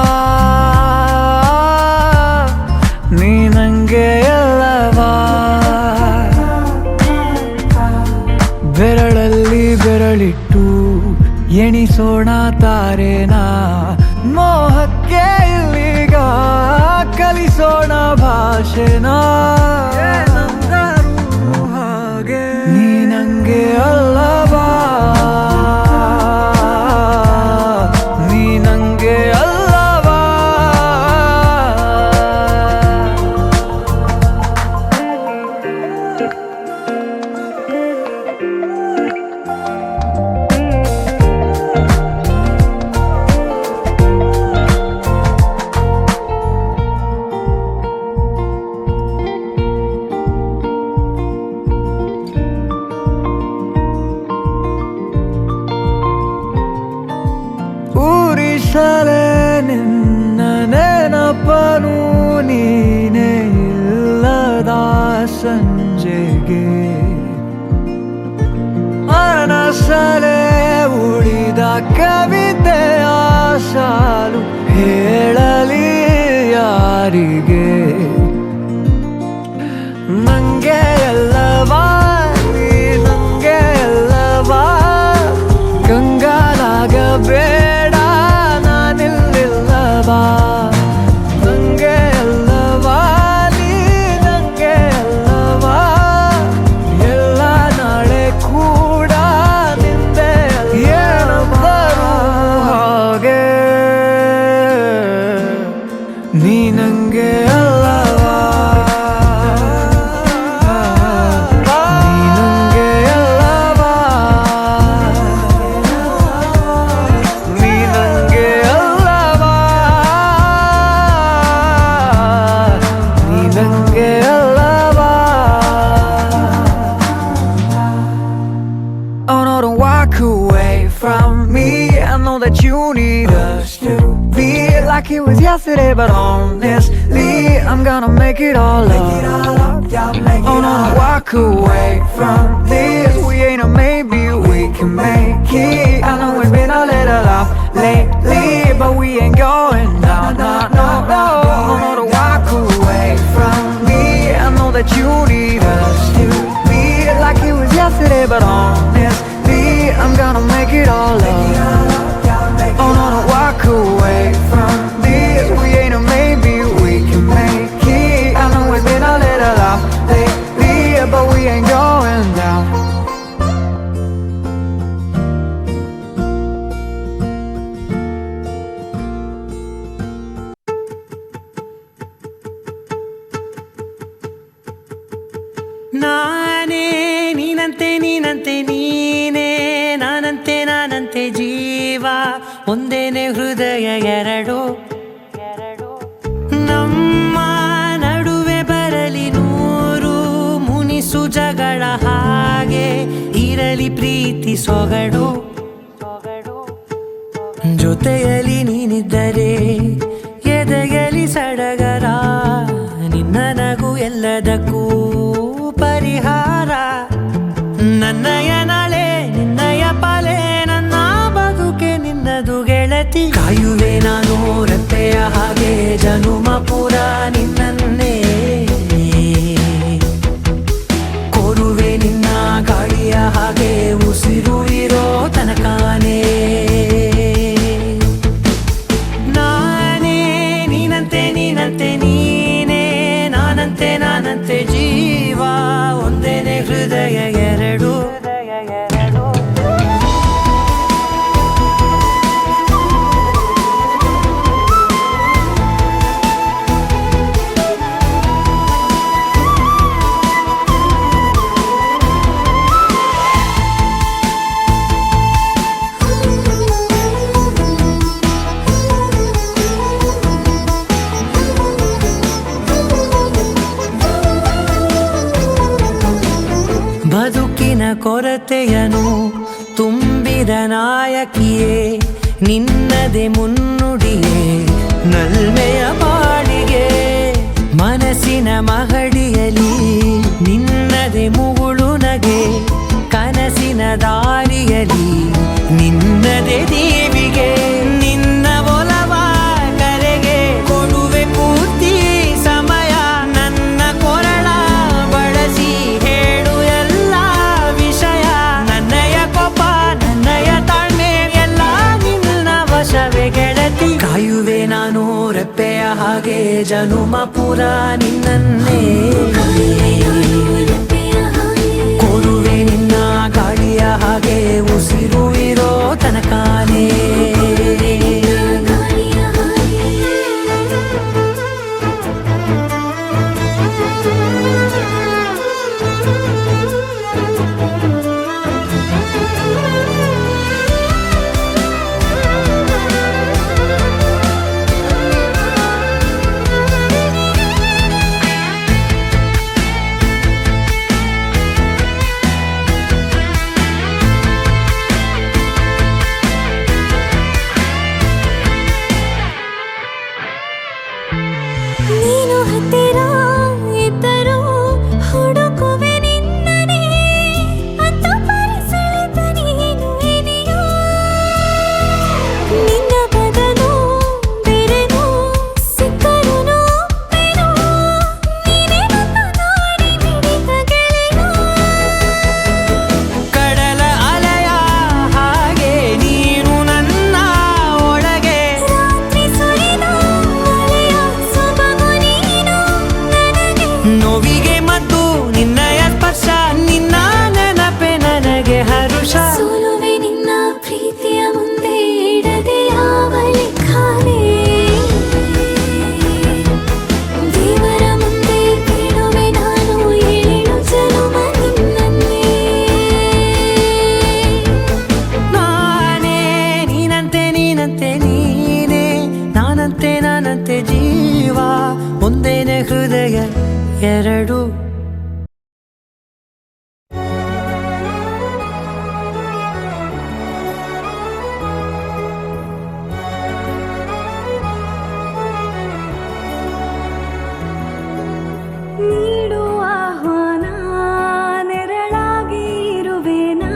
ನೀ ನಂಗೆ ಅಲ್ಲವಾ, ಬೆರಳಲ್ಲಿ ಬೆರಳಿಟ್ಟು ಎಣಿಸೋಣ ತಾರೇನಾ. ಮೋಹಕ್ಕೆ ಇಲ್ಲಿಗ ಕಲಿಸೋಣ ಭಾಷೆನಾ. ನೀ ನಂಗೆ ಅಲ್ಲವಾ, ನೀ ನಂಗೆ ಅಲ್ಲವಾ. ಊರಿಸಲೇ ನಿನ್ನ ನೆನಪನು ನೀನೇ ಇಲ್ಲದ ಸಂಜೆಗೆ, ಮನಸಲೇ ಉಳಿದ ಕವಿತೆಯ ಸಾಲು ಹೇಳಲಿ ಯಾರಿಗೆ. ನಂಗೆ ಎಲ್ಲವಾ, ನೀ ನಂಗೆ ಎಲ್ಲವಾ, ಕಂಗಾಲಾಗಬೇಡ ನಾನಿಲ್ಲಿಲ್ಲವಾ. ನಂಗೆ ಎಲ್ಲವಾ, ನೀ ನಂಗೆ ಎಲ್ಲವಾ, ಎಲ್ಲ ನಾಳೆ ಕೂಡ ನಿಂದೆ. ಏನಂದರೂ ಹಾಗೆ ನೀ ನಂಗೆ ಅಲ್ಲವಾ, ನೀ ನಂಗೆ ಅಲ್ಲವಾ, ನೀ ನಂಗೆ ಅಲ್ಲವಾ, ನೀ ನಂಗೆ ಅಲ್ಲವಾ. Oh no, don't walk away from me. I know that you need us to be like it was yesterday, but honestly I'm gonna make it all up. Oh no, don't walk away from this. We ain't a maybe, we can make it. I know it's been a little off lately, but we ain't going down, no, no, no. Oh no, don't walk away from me. I know that you need us to be like it was yesterday, but honestly I'm gonna make it all up. Oh no, don't walk away from this. We ain't a maybe, we can make it. I know it's been a little off lately, but we ain't going down. ನಾನೇ ನೀನಂತೆ ನೀನಂತೆ ನೀನೇ, ನಾನಂತೆ ನಾನಂತೆ ಜೀವ ಒಂದೇನೆ ಹೃದಯ ಎರಡು. ನಮ್ಮ ನಡುವೆ ಬರಲಿ ನೂರು ಮುನಿಸು ಜಗಳ, ಹಾಗೆ ಇರಲಿ ಪ್ರೀತಿ ಸೊಗಡು. ಜೊತೆಯಲ್ಲಿ ನೀನಿದ್ದರೆ ಎದೆಯಲಿ ಸಡಗರ, ನಿನ್ನ ನಗು ಎಲ್ಲದಕ್ಕೂ ಪರಿಹಾರ. ಜನುಮ ಪುರ ನಿನ್ನನ್ನೇ ಕೋರುವೆ ನಿನ್ನ ಗಾಳಿಯ ಹಾಗೆ ಉಸಿರು ಇರೋ ತನಕಾನೇ ನಾನೇ ನೀನಂತೆ ನೀನಂತೆ ನೀನೇ ನಾನಂತೆ ನಾನಂತೆ ಜೀವ ಒಂದೇನೆ ಹೃದಯ ಎರಡು ಬದುಕಿನ ಕೊರತೆಯನು ತುಂಬಿದ ನಾಯಕಿಯೇ ನಿನ್ನದೆ ಮುನ್ನುಡಿಯೇ ನಲ್ಮೆಯ ಬಾಳಿಗೆ ಮನಸ್ಸಿನ ಮಹಡಿಯಲಿ ನಿನ್ನದೆ ಮುಗುಳು ನಗೆ ಕನಸಿನ ದಾರಿಯಲಿ ನಿನ್ನದೆ ದೇವಿಗೆ ನಿನ್ನ ಒಲವ ಕರೆಗೆ ಕೊಡುವೆ ಪೂರ್ತಿ ಸಮಯ ನನ್ನ ಕೊರಳ ಬಳಸಿ ಹೇಳು ಎಲ್ಲ ವಿಷಯ ನನ್ನಯ ಕೋಪ ನನ್ನಯ ತಾಳ್ಮೆ ಎಲ್ಲ ನಿನ್ನ ವಶವೇ ಗೆಳತಿ ಕಾಯುವೆ ನಾನು ರೆಪ್ಪೆಯ ಹಾಗೆ ಜನುಮ ಪುರ ನಿನ್ನನ್ನೇ ಕೋರುವೆ ನಿನ್ನ ಗಾಳಿಯ ಹಾಗೆ ಉಸಿರು ಇರೋ ತನಕಾನೇ ನೀನು ಹತ್ತಿರ ಇದ್ದರೂ ಹುಡುಕುವೆ ನಿನ್ನನೇ ಅಂತ ಪರಿಸೆಳೆದ ನೀನು ಇದೆಯೋ ನಿನ್ನ ಬದಲು ಬೇರೆನೋ ಸಿಕ್ಕರೂ ನೋವೆನೋ ನೀನೇ ನನ್ನ ನಾಡಿ ಮಿಡಿದ ಗೆಳೆಯೋ ಕಡಲ ಅಲೆಯ ಹಾಗೆ ನೀನು ನನ್ನ ಒಳಗೆ ರಾತ್ರಿ ಸುರಿದ ಮಳೆಯ ಸೊಬಗು ನೀನು ನನಗೆ ನೋವಿಗೆ ಮದ್ದು ನಿನ್ನಯ ಸ್ಪರ್ಶ ನಿನ್ನ ನೆನಪೆ ನನಗೆ ಹರುಷ ಸೋಲುವೆ ನಿನ್ನ ಪ್ರೀತಿಯ ಮುಂದೆ ಇಡದೆ ಯಾವ ಲೆಕ್ಕನೇ ದೇವರ ಮುಂದೆ ಬಿಡುವೆ ನಾನು ಏಳು ಜನುಮ ನಿನ್ನನ್ನೇ ನಾನೇ ನೀನಂತೆ ನೀನಂತೆ ನೀನೇ ನಾನಂತೆ ನಾನಂತೆ ಜೀವ ಒಂದೇನೆ ಹೃದಯ ಎರಡು ನೀಡು ಆಹ್ವಾನ ನೆರಳಾಗಿ ಇರುವೆನಾ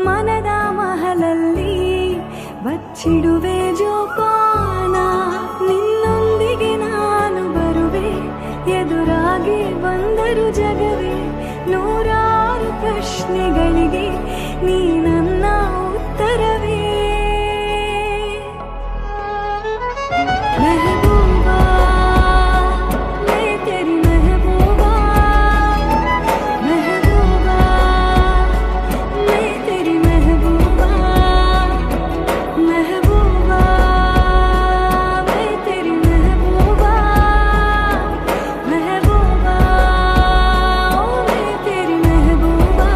ಮನದ ಮಹಲಲ್ಲಿ ಬಚ್ಚಿಡುವೆ ಜೋಪಾನ ನಿನ್ನೊಂದಿಗೆ ನಾನು ಬರುವೆ ಎದುರಾಗಿ ಬಂದರು ಜಗವೇ ನೂರಾರು ಪ್ರಶ್ನೆಗಳಿಗೆ ನೀ ನನ್ನ ಉತ್ತರವೇ ಮೆಹಬೂಬಾ मैं तेरी महबूबा महबूबा मैं तेरी महबूबा महबूबा मैं तेरी महबूबा महबूबा ओ मैं तेरी महबूबा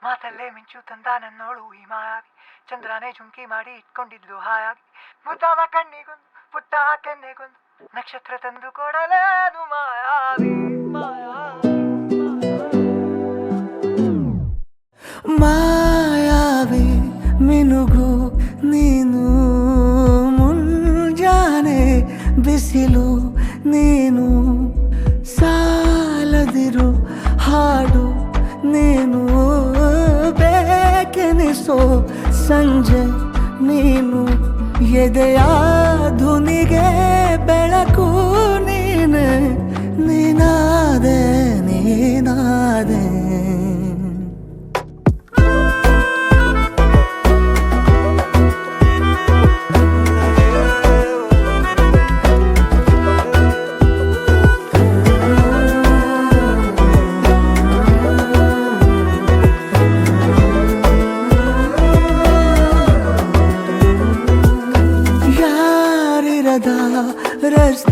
ಮಾತಲ್ಲೇ ಮಿಂಚು ತಂದ ನನ್ನೋಳು ಈ ಮಾಯಾವಿ ಚಂದ್ರನೇ ಜುಂಕಿ ಮಾಡಿ ಇಟ್ಕೊಂಡಿದ್ಲು ಹಾಯಾಗಿ ಮುದ್ದಾದ ಕಣ್ಣಿಗೊಂದು ಪುಟ್ಟ ಕೆನ್ನೆಗೊಂದು ನಕ್ಷತ್ರ ತಂದು ಕೊಡಲೇನು ಮಾಯಾವಿ ಮಾಯಾವಿ ಮಿನುಗು ನೀನು ಮುಂಜಾನೆ ಬಿಸಿಲು ನೀನು ಸಾಲದಿರು ಹಾಡು ನೀನು ಬೇಕೆನಿಸೋ ಸಂಜೆ ನೀನು ಎದೆಯ ಧುನಿಗೆ ಬೆಳಕು ನೀನೆ ನೀನಾದೆ ನೀನಾದೆ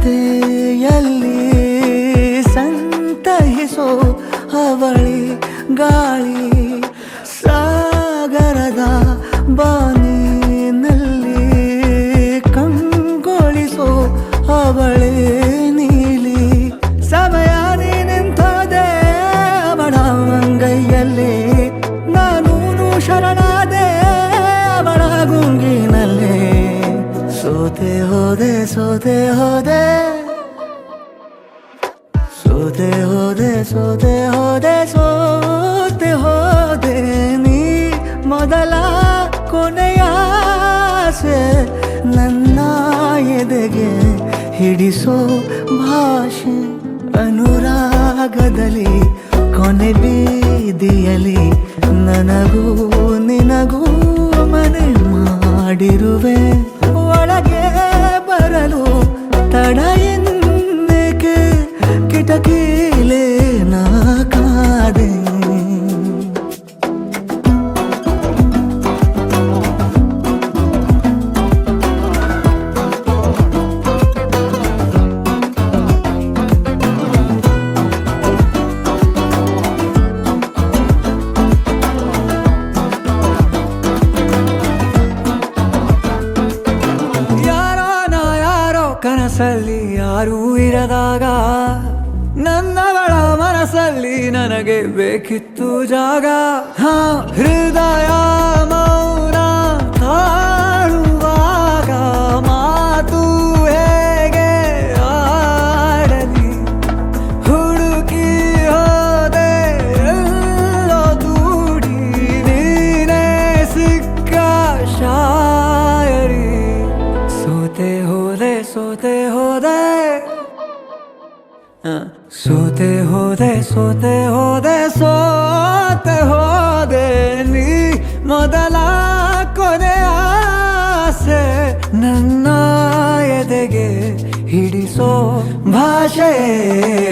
ರಸ್ತೆಯಲ್ಲಿ ಸಂತಹಿಸೋ ಅವಳಿ ಗಾಳಿ ಸಾಗರದ ಬಾನಿನಲ್ಲಿ ಕಂಗೊಳಿಸೋ ಅವಳೆ ನೀಲಿ ಸಮಯ ನಿಂತೋದೆ ಅವಳ ಅಂಗೈಯಲ್ಲಿ ನಾನು ಶರಣಾದೆ ಅವಳ ಗುಂಗಿನಲ್ಲಿ ಸೋತೆ ಹೋದೆ ಸೋತೆ ಹೋದೆ ಸೋತೆ ಹೋದೆ ಸೋತೆ ಹೋದೆ ಸೋತೆ ಹೋದೆ ನೀ ಮೊದಲ ಕೊನೆಯ ಆಸೆ ನನ್ನ ಎದೆಗೆ ಹಿಡಿಸೋ ಭಾಷೆ ಅನುರಾಗದಲ್ಲಿ ಕೊನೆ ಬೀದಿಯಲ್ಲಿ ನನಗೂ ನಿನಗೂ ಮನೆ ಮಾಡಿರುವೆ ಒಳಗೆ ಬರಲು ತಡ ಎನ್ನೇಕೆ ಕಿಟಕಿಲೇ ನಾ ಕಾದೆ ಕನಸಲ್ಲಿ ಯಾರೂ ಇರದಾಗ ನನ್ನವಳ ಮನಸ್ಸಲ್ಲಿ ನನಗೆ ಬೇಕಿತ್ತು ಜಾಗ ಹೃದಯ ಮೌನ ತಾಳುವಾಗ ಮಾತು ಹೇಗೆ ಆಡಲಿ ಹುಡುಕಿ ಹೋದೆ ಎಲ್ಲೋ ದೂಡಿ ನೀನೇ ಸಿಕ್ಕ ಶಾಯರಿ ಸೋತೆ ಹೋದೆ ಸೋತೆ ಹೋದೆ ಸೋತೆ ಹೋದೆ ಸೋತೆ ಹೋದೆ ಸೋತೆ ಹೋದೆ ನೀ ಮೊದಲ ಕೊನೆ ಆಸೆ ನನ್ನ ಎದೆಗೆ ಹಿಡಿಸೋ ಭಾಷೆ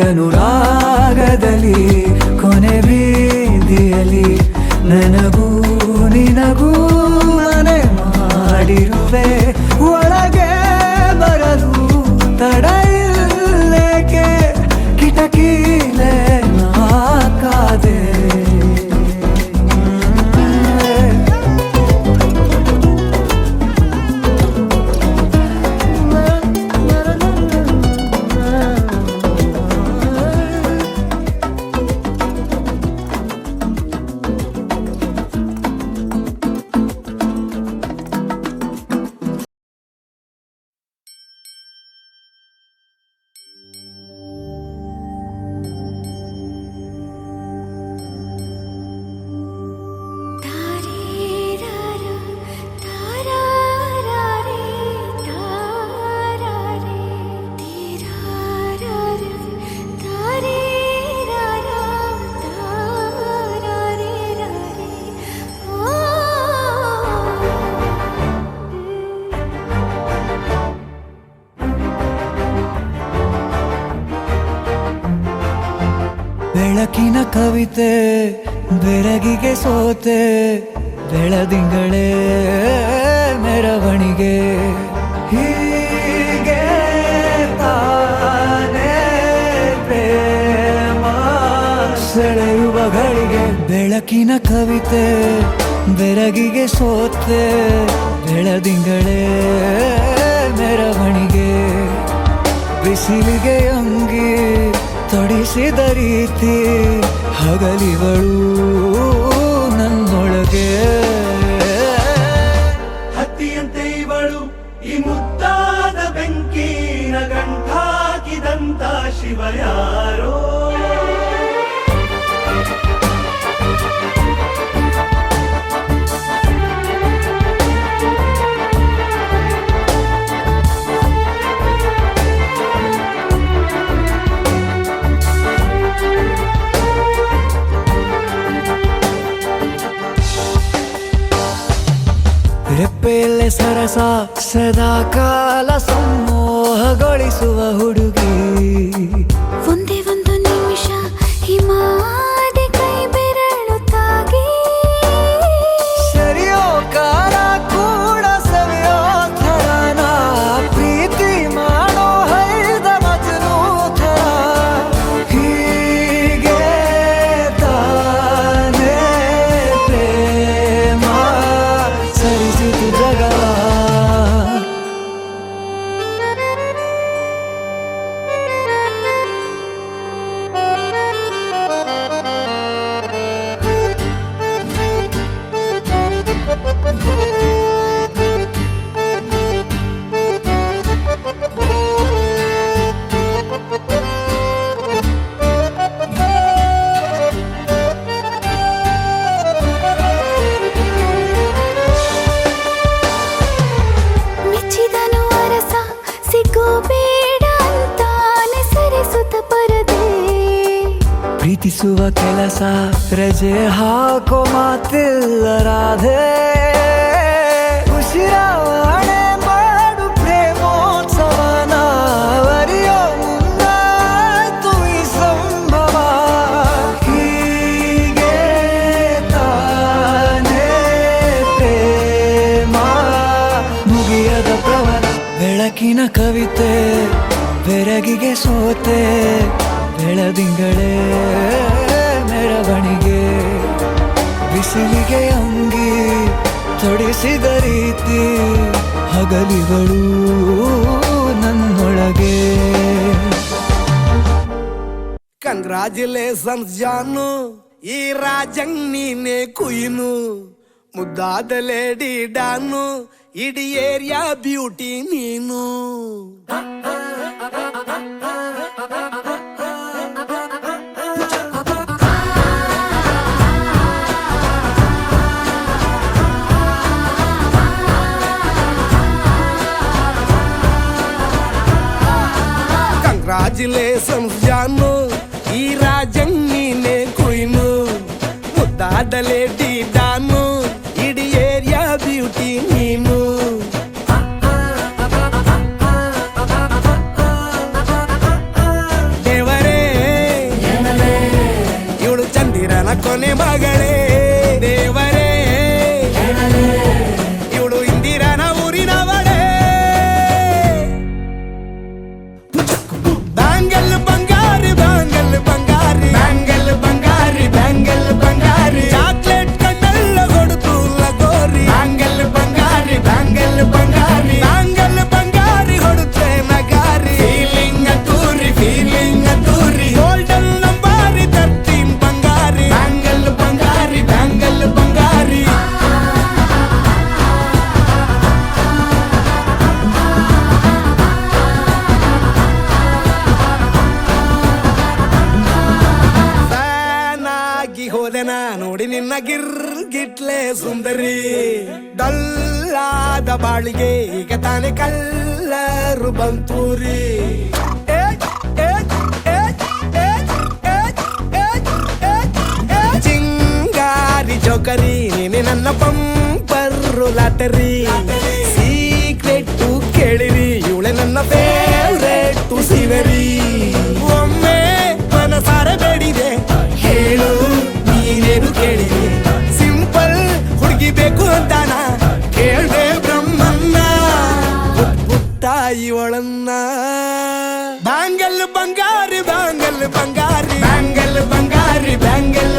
ಅನುರಾಗದಲ್ಲಿ ಕೊನೆ ಬೀದಿಯಲ್ಲಿ ನನಗೂ ನಿನಗೂ ಮನೆ ಮಾಡಿರುವೆ ಒಳಗೆ ಬರಲು ತಡ ಇಲ್ಲೇಕೆ ಕಿಟಕಿಲೇ ನಾ ಕಾದೆ ಬೆಳಕಿನ ಕವಿತೆ ಬೆರಗಿಗೆ ಸೋತೆ ಬೆಳದಿಂಗಳೇ ಮೆರವಣಿಗೆ ಹೀಗೆ ತಾನೇ ಪ್ರೇಮ ಸೆಳೆಯುವ ಶುಭ ಗಳಿಗೆ ಬೆಳಕಿನ ಕವಿತೆ ಬೆರಗಿಗೆ ಸೋತೆ ಬೆಳದಿಂಗಳೇ ಮೆರವಣಿಗೆ ಬಿಸಿಲಿಗೆ ಅಂಗಿ ತೊಡಿಸಿದ ರೀತಿ ಹಗಲಿಗಳು ನನ್ನೊಳಗೆ ಹತ್ತಿಯಂತೆ ಇವಳು ಈ ಮುದ್ದಾದ ಬೆಂಕಿನ ಗಂಟಾಕಿದಂತ ಶಿವ ಯಾರೋ ರೆಪ್ಪೆಯಲ್ಲೇ ಸರಸ ಸದಾ ಕಾಲ ಸಂಮೋಹಗೊಳಿಸುವ ಹುಡುಗಿ ಒಂದೇ ಒಂದು ನಿಮಿಷ ಹಿಮಾದಿ ಕೈ ಬೆರಳು ತಾಗಿ ಸರಿಯೋ ಕಾಲ ಕೂಡ ಸವಿಯೋ ಥರನ ಪ್ರೀತಿ ಮಾಡೋ ಹೈದ ಮಜನು ಥರ ಹೀಗೆ ತಾನೇ ಪ್ರೇಮ ಸರಿಸಿತು ಜಗವ ಮೆಚ್ಚಿದನು ಅರಸ ಸಿಗೋ ಬೇಡ ಅಂತಾನೆ ಸರಿಸುತ್ತ ಪರದೆ ಪ್ರೀತಿಸುವ ಕೆಲಸ ರಜೆ ಹಾಕೋ ಮಾತಿಲ್ಲ ರಾಧೆ ಉಸಿರಾವಣೆ ಮಾಡು ಪ್ರೇಮೋತ್ಸವನ ವರಿಯೋ ಮುಂದಾಯ್ತು ಈ ಸಂಭವ ಹೀಗೆ ತಾನೇ ಪ್ರೇಮ ಮುಗಿಯದ ಪ್ರವರ ಬೆಳಕಿನ ಕವಿತೆ ಬೆರಗಿಗೆ ಸೋತೆ ಬೆಳದಿಂಗಳೇ ಮೆರವಣಿಗೆ ಬಿಸಿಲಿಗೆ ಅಂಗಿ ತೊಡಿಸಿದ ರೀತಿ ಹಗಲಿಗಳು ನನ್ನೊಳಗೆ ಕಂಗ್ರಾಚುಲೇಷನ್ಸ್ ಜಾನು ಈ ರಾಜಂಗ್ ನೀನೆ ಕುಯ್ನು ಮುದ್ದಾದ ಲೇಡಿ ಡಾನು ಇಡೀ ಏರಿಯಾ ಬ್ಯೂಟಿ ನೀನು ಕಂಗ್ರಾಚುಲೇಷನ್ಸ್ ಜಾನು ಈ ರಾಜಂಗ್ ನೀನೆ ಕುಯ್ನು ಮುದ್ದಾದ ಲೇಡಿ ಡಾನು ಇಡೀ ಏರಿಯಾ ಬ್ಯೂಟಿ ನೀನು ದೇವರೇ ಇವಳು ಚಂದಿರನ ಕೊನೆ ಮಗಳೇ ದೇವರೇ ಇವಳು ಇಂದಿರನ ಊರಿನವಳೇ ಬ್ಯಾಂಗಲ್ ಬಂಗಾರಿ ಬ್ಯಾಂಗಲ್ ಬಂಗಾರಿ ಬ್ಯಾಂಗಲ್ ಬಂಗಾರಿ ಬ್ಯಾಂಗಲ್ ಬಂಗಾರಿ ಚಾಕ್ಲೇಟ್ ಕಣ್ಣೆಲ್ಲ ಕೊಡುತ್ತು ಲಗೋರಿ ಬ್ಯಾಂಗಲ್ ಬಂಗಾರಿ ಬ್ಯಾಂಗಲ್ ಬಂಗಾರಿ ಬ್ಯಾಂಗಲ್ ಬಂಗಾರಿ ಹೊಡುತ್ತೆ ನಗಾರಿ ಫೀಲಿಂಗ್ ಅದ್ದೂರಿ ಗೋಲ್ಡನ್ ನಂಬಾರಿ 13 ಬಂಗಾರಿ ಬ್ಯಾಂಗಲ್ ಬಂಗಾರಿ ಬ್ಯಾಂಗಲ್ ಬಂಗಾರಿ ಫ್ಯಾನಾಗಿ ಹೋದೆನ ನೋಡಿ ನಿನ್ನ ಗಿರ್ಗಿಟ್ಲೆ ಸುಂದರಿ ಡಲ್ಲಾದ ಬಾಳಿಗೆ ಈಗ ತಾನೆ ಕಲ್ಲರು ಬಂತೂರಿ ಚಿಂಗಾರಿ ಜೋಕರಿ ನೀನೆ ನನ್ನ ಪಂಪರ್ರು ಲಾಟರಿ ಸೀಕ್ರೆಟ್ ಕೇಳಿರಿ ಇವಳೆ ನನ್ನ ಫೇವ್ರೇಟ್ ಸಿವರಿ ಒಮ್ಮೆ ಮನಸಾರೆ ಬೇಡಿದೆ ಹೇಳು ನೀನೇನು ಕೇಳಿದೆ ಸಿಂಪಲ್ ಹುಡುಗಿ ಬೇಕು ಅಂತಾನ ಕೇಳ್ದೆ ಬ್ರಹ್ಮನ್ನ ಪುಟ್ಟ ಇವಳನ್ನ ಬ್ಯಾಂಗಲ್ ಬಂಗಾರಿ ಬ್ಯಾಂಗಲ್ ಬಂಗಾರಿ ಬ್ಯಾಂಗಲ್ ಬಂಗಾರಿ ಬ್ಯಾಂಗಲ್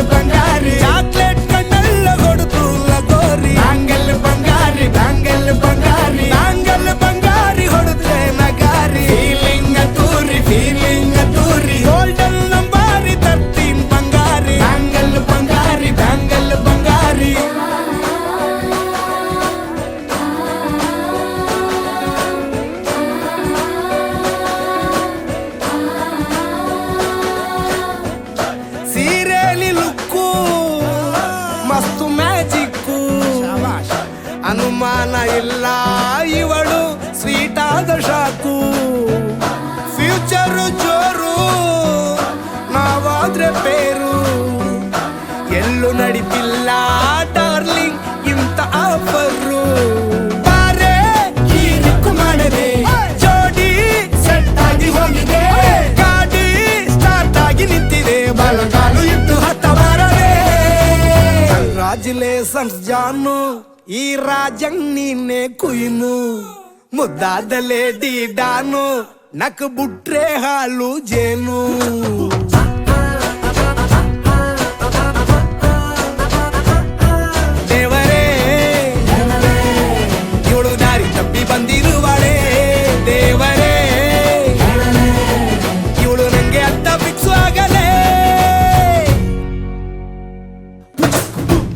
ನಡೀತಿಲ್ಲ ಡಾರ್ಲಿಂಗ್ ಇಂತ ಆಫರು ಬಾರೆ ಹೀರಿಕು ಮಾಡದೆ ಜೋಡಿ ಸೆಟ್ ಆಗಿ ಹೋಗಿದೆ ಗಾಡಿ ಸ್ಟಾರ್ಟ್ ಆಗಿ ನಿಂತಿದೆ ಬಲಗಾಲು ಇಟ್ಟು ಹತ್ತ ಬಾರದೆ ಕಂಗ್ರಾಚುಲೇಷನ್ಸ್ ಜಾನು ಈ ರಾಜಂಗ್ ನೀನೆ ಕುಯ್ನು ಮುದ್ದಾದಲೇ ಡಾನು ನಕ್ ಬುಟ್ರೆ ಹಾಲು ಜೇನು ದೇವರೇ ಇವಳು ದಾರಿ ತಪ್ಪಿ ಬಂದಿರುವಳೆ ದೇವರೇ ಇವಳು ನಂಗೆ ಅತ್ತ ಫಿಕ್ಸ್ ಆಗಲೇ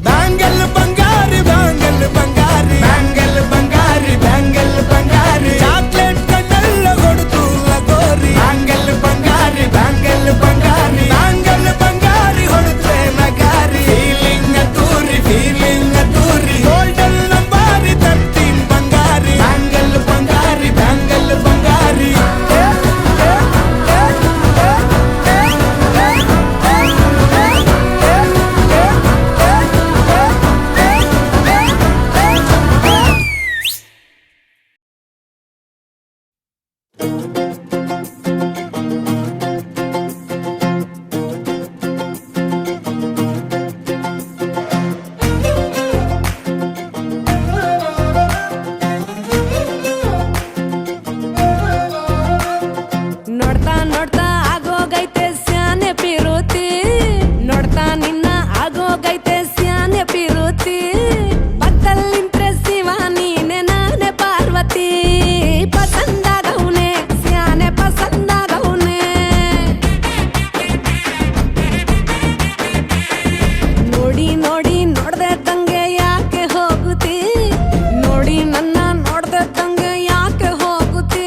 ಬ್ಯಾಂಗಲ್ ಬಂಗಾರಿ ಬ್ಯಾಂಗಲ್ ಬಂಗಾರಿ ಬ್ಯಾಂಗಲ್ ಬಂಗಾರಿ ಬ್ಯಾಂಗಲ್ ಬಂಗಾರಿ ಚಾಕ್ಲೇಟ್ ಕಣ್ಣೆಲ್ಲ ಕೊಡುತ್ತು ಲಗೋರಿ ಬ್ಯಾಂಗಲ್ ಬಂಗಾರಿ ಬ್ಯಾಂಗಲ್ ಬಂಗಾರಿ ಬ್ಯಾಂಗಲ್ ಬಂಗಾರಿ ಹೊಡುತ್ತೆ ನಗಾರಿ ಫೀಲಿಂಗ್ ಅದ್ದೂರಿ ಗೋಲ್ಡನ್ ನಂಬಾರಿ 13 ಬಂಗಾರಿ ಬ್ಯಾಂಗಲ್ ಬಂಗಾರಿ ಬ್ಯಾಂಗಲ್ ಬಂಗಾರಿ ನೋಡ್ತಾ ನೋಡ್ತಾ ಆಗೋಗೈತೆ ಸ್ಯಾನೆ ಪಿರುತಿ ನೋಡ್ತಾ ನಿನ್ನ ಆಗೋಗೈತೆ ಸ್ಯಾನೆ ಪಿರುತಿ ಪಕ್ಕಲ್ಲಿಂತ್ರೆ ಶಿವ ನೀನೆ ನಾನೇ ಪಾರ್ವತಿ ಪಸಂದಾಗವ್ನೆ ಸ್ಯಾನೆ ಪಸಂದಾಗವ್ನೆ ನೋಡಿ ನೋಡಿ ನೋಡ್ದೆ ತಂಗೆ ಯಾಕೆ ಹೋಗುತ್ತಿ ನೋಡಿ ನನ್ನ ನೋಡ್ದೆ ತಂಗೆ ಯಾಕೆ ಹೋಗುತ್ತಿ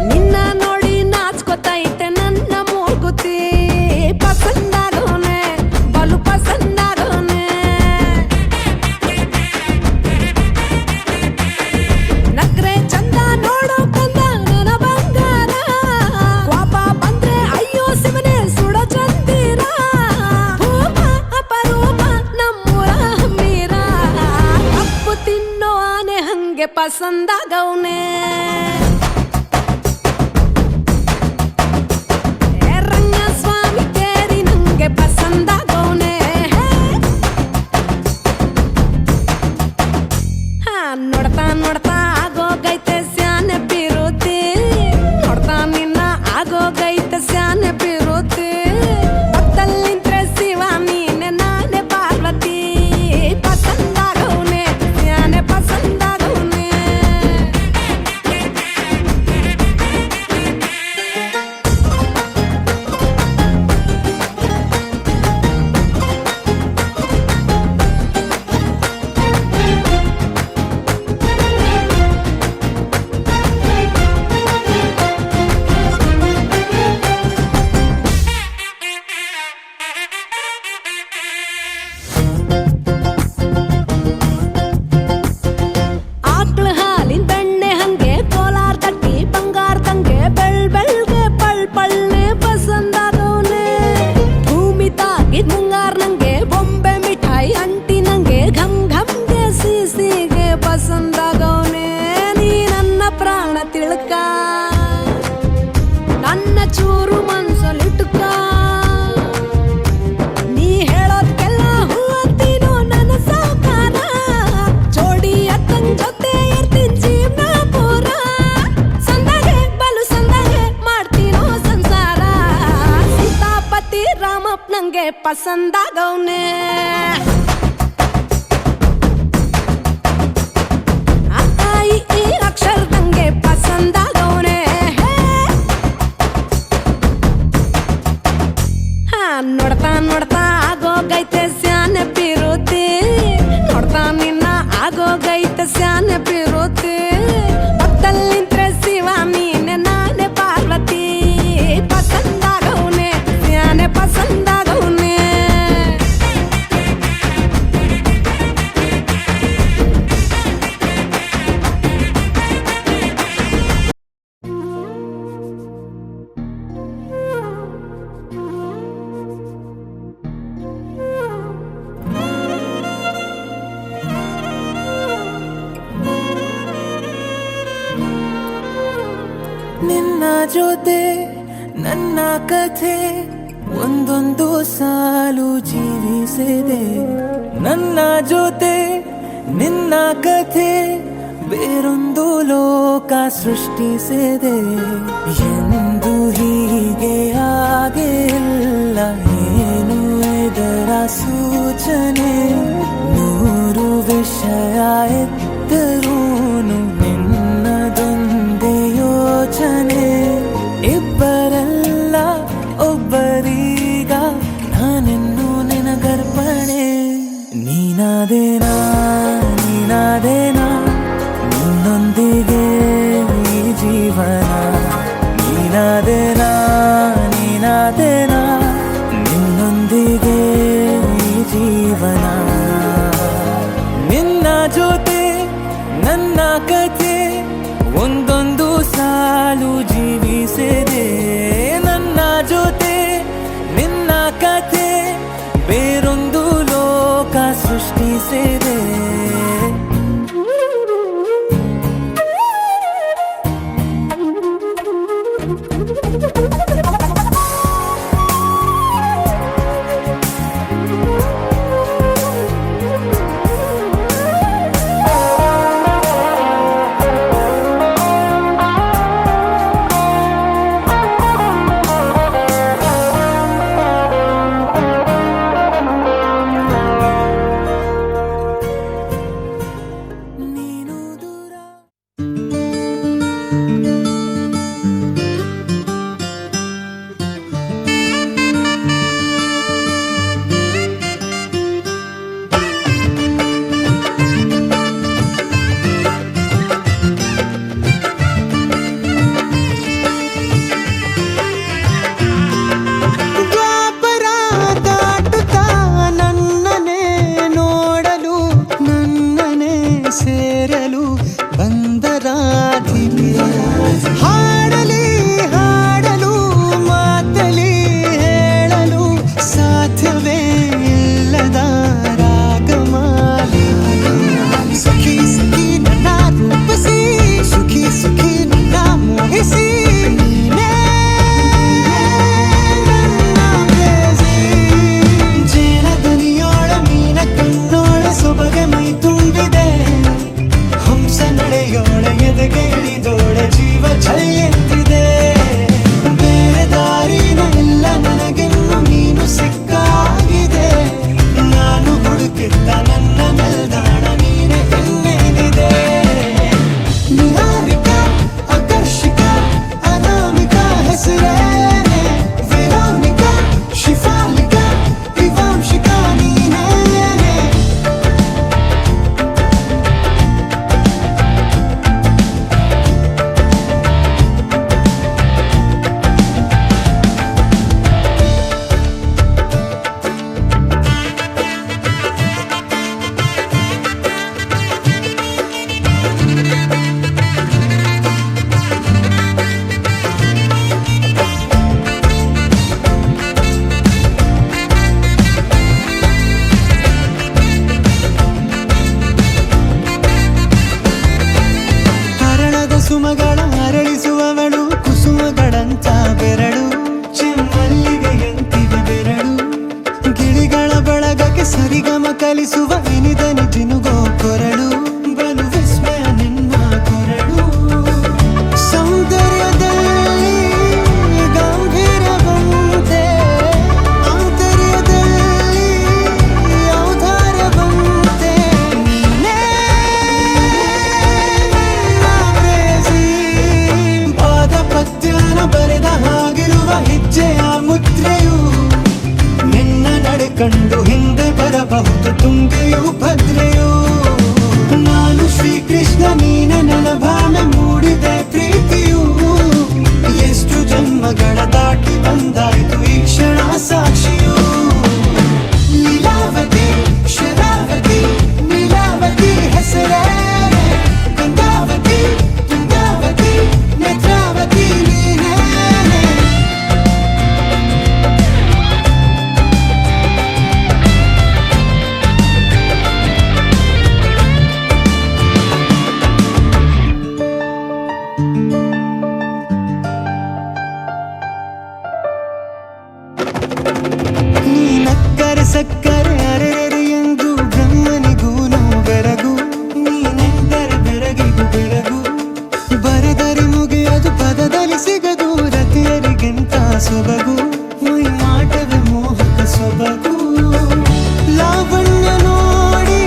ನಿನ್ನ ನೋಡಿ ನಾಚ್ಕೊತೈತೆ ನನ್ನ ಮೂಗುತಿ ಪಸಂದಾಗವ್ನೆ ಬಲು ಪಸಂದಾಗವ್ನೆ ನಕ್ರೆ ಚಂದ ನೋಡೋ ಕಂದ ನನ್ನ ಬಂಗಾರ ಕೋಪ ಬಂದ್ರೆ ಅಯ್ಯೋ ಶಿವನೇ ಸುಡ ಚಂದಿರ ಭೂಪ ಅಪರೂಪ ನಮ್ಮೂರ ಹಮ್ಮೀರ ಕಪ್ಪು ತಿನ್ನೋ ಆನೆ ಹಂಗೆ ಪಸಂದಾಗವ್ನೆ ರಂಗಸ್ವಾಮಿ ಕೇರಿ ನಂಗೆ ಪಸಂದಾಗವ್ನೆ ಹಾ ನೋಡ್ತಾ ನೋಡ್ತಾ ಆಗೋಗೈತೆ ಸ್ಯಾನೆ ಪಿರುತಿ ನೋಡ್ತಾ ನಿನ್ನ ಆಗೋಗೈತೆ ಸ್ಯಾನೆ ಪಿರುತಿ ಪಕ್ಕದಲ್ಲಿಂತ್ರೆ ಶಿವ ನೀನೆ ನಾನೇ ಪಾರ್ವತಿ ಪಸಂದಾಗವ್ನೆ ಸ್ಯಾನೆ ಪಸಂದಾಗವ್ನೆ ಆಕ್ಳ ಹಾಲಿನ ಬೆಣ್ಣೆ ಹಂಗೆ ಕೋಲಾರ ತಟ್ಟಿ ಬಂಗಾರ ತಂಗೆ ಬೆಳ್ಗೆ ಪಳ್ನೆ ಪಸಂದಾಗವ್ನೆ ಭೂಮಿ ತಾಗಿದ್ ಮುಂಗಾರ ನಂಗೆ ಬೊಂಬೆ ಮಿಠಾಯಿ ಅಂಟಿ ನಂಗೆ ಘಮ್ ಘಮ್ಗೆ ಸಿಸಿಗೆ ಪಸಂದಾಗವ್ನೆ ನೀ ನನ್ನ ಪ್ರಾಣ ತಿಳ್ಕ ನನ್ನ ಚೂರು ಮನ್ಸಲ್ಲಿಟ್ಕ ನೀ ಹೇಳೋದ್ಕೆಲ್ಲ ಹೂ ಅಂತೀನೋ ನನ್ನ ಸಾಕಾರ ಜೋಡಿ ಅತ್ತಂಗ್ ಜೊತೆ ಇರ್ತೀನಿ ಜೀವನ ಪೂರ ಸಂದಾಗೆ ಬಲು ಸಂದಾಗೆ ಮಾಡ್ತೀನೋ ಸಂಸಾರ ಸೀತಾಪತಿ ರಾಮಪ್ಪ ನಂಗೆ ಪಸಂದಾಗವ್ನೆ ಆ ಈ ಅಕ್ಷರ ನಂಗೆ ಪಸಂದಾಗವ್ನೆ ಹಾ ನೋಡ್ತಾ ನೋಡ್ತಾ ಆಗೋಗೈತೆ ಸ್ಯಾನೆ ಪಿರುತಿ ನೋಡ್ತಾ ನಿನ್ನ ಆಗೋಗೈತೆ ಸ್ಯಾನೆ ಪಿರುತಿ ಪಕ್ಕದಲ್ಲಿಂತ್ರೆ ಶಿವ ನೀನೆ ನಾನೇ ಪಾರ್ವತಿ ಪಸಂದಾಗವ್ನೆ ಸ್ಯಾನೆ ಪಸಂದಾಗವ್ನೆ ಜೊತೆ ನನ್ನ ಕಥೆ ಒಂದೊಂದು ಸಾಲು ಜೀವಿಸಿದೆ. ನನ್ನ ಜೊತೆ ನಿನ್ನ ಕಥೆ ಬೇರೊಂದು ಲೋಕ ಸೃಷ್ಟಿಸಿದೆ. ಎಂದು ಹೀಗೆ ಆಗಿಲ್ಲ, ಏನು ಇದರ ಸೂಚನೆ? ನೂರು ವಿಷಯ ಎತ್ತರೂನು ನಿನ್ನದೊಂದೇ ಯೋಚನೆ. ಇಬ್ಬರಲ್ಲ ಒಬ್ಬರೀಗ ನಾನೆನ್ನು ನಿನಗರ್ಪಣೆ. ನೀನಾದೇನಾ ನೀನಾದೇನಾ ನಿನ್ನೊಂದಿಗೆ ಈ ಜೀವನ. ನೀನಾದೇನಾ ನೀನಾದೇನಾ ನಿನ್ನೊಂದಿಗೆ ಈ ಜೀವನ. ನಿನ್ನ ಜೊತೆ ನನ್ನ ಕಥೆ ಒಂದೊಂದು ಸಾಲು ಜೀವಿಸಿದೆ. ನನ್ನ ಜೊತೆ ನಿನ್ನ ಕಥೆ ಬೇರೊಂದು ಲೋಕ ಸೃಷ್ಟಿಸಿದೆ. ಸುಮಗಳ ಅರಳಿಸುವವಳು, ಕುಸುಮಗಳಂತ ಬೆರಳು, ಚೆಮ್ಮಲ್ಲಿಗೆಯಂತಿವೆ ಬೆರಳು. ಗಿಳಿಗಳ ಬಳಗಕ್ಕೆ ಸರಿಗಮ ಕಲಿಸುವ ಇನಿದನಿ ಜಿನುಗೋ ಕೊರಳು. ಬಲು ವಿಸ್ಮಯ ನಿನ್ನ ಕೊರಳು. ಸೌಂದರ್ಯದಲ್ಲಿ ಗಂಭೀರವಂತೆ, ಆಂತರ್ಯದಲ್ಲಿ ಔದಾರ್ಯವಂತೆ. ನೀನೇ ಬರೆದ ಹಾಗಿರುವ ಹೆಜ್ಜೆಯ ಮುದ್ರೆಯು. ನಿನ್ನ ನಡೆ ಕಂಡು ಹಿಂದೆ ಬರಬಹುದು ತುಂಗೆಯು. ಸೊಬಗು ಮೈಯಾಟವೇ ಮೋಹಕ ಸೊಬಗು ಲಾವಣ್ಯ ನೋಡಿ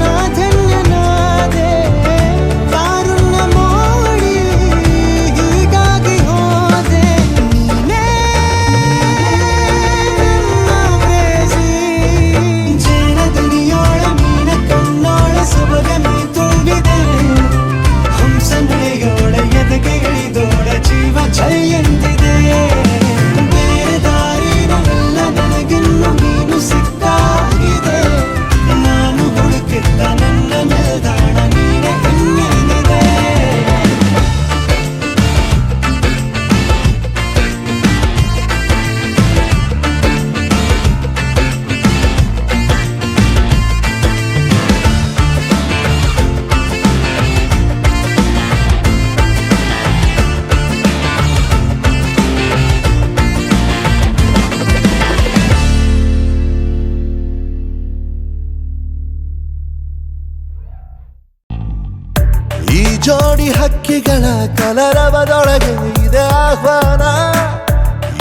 ನಾ ಧನ್ಯನಾದೆ ಕಾರುಣ್ಯ ಮೋಡಿ ಹೀಗಾಗಿ ಹೋದೆ ನೀನೇ ನನ್ನ ಪ್ರೇಸಿ ಜೇನ ದುನಿಯೋಳ ಮೀನ ಕಣ್ಣೋಳ ಸೊಬಗ ನೀ ತುಂಬಿದೆ ಹಂಸ ನಡೆಯೋಳ ಎದೆಗೆ ಇಳಿದೋಳ ಜೀವ ಛೈ ಎಂದಿದೆ ಬೇರೆ ದಾರಿನಲ್ಲ ನನಗಿನ್ನು ನೀನು ಸಿಕ್ಕಾಗಿದೆ ನಾನು ಹುಡುಕಿದ್ದ ನನ್ನ ನಿಲ್ದಾಣ ನೀನೆ ಇನ್ನೇನಿದೆ ಈ ಜೋಡಿ ಹಕ್ಕಿಗಳ ಕಲರವದೊಳಗೆ ಇದೆ ಆಹ್ವಾನ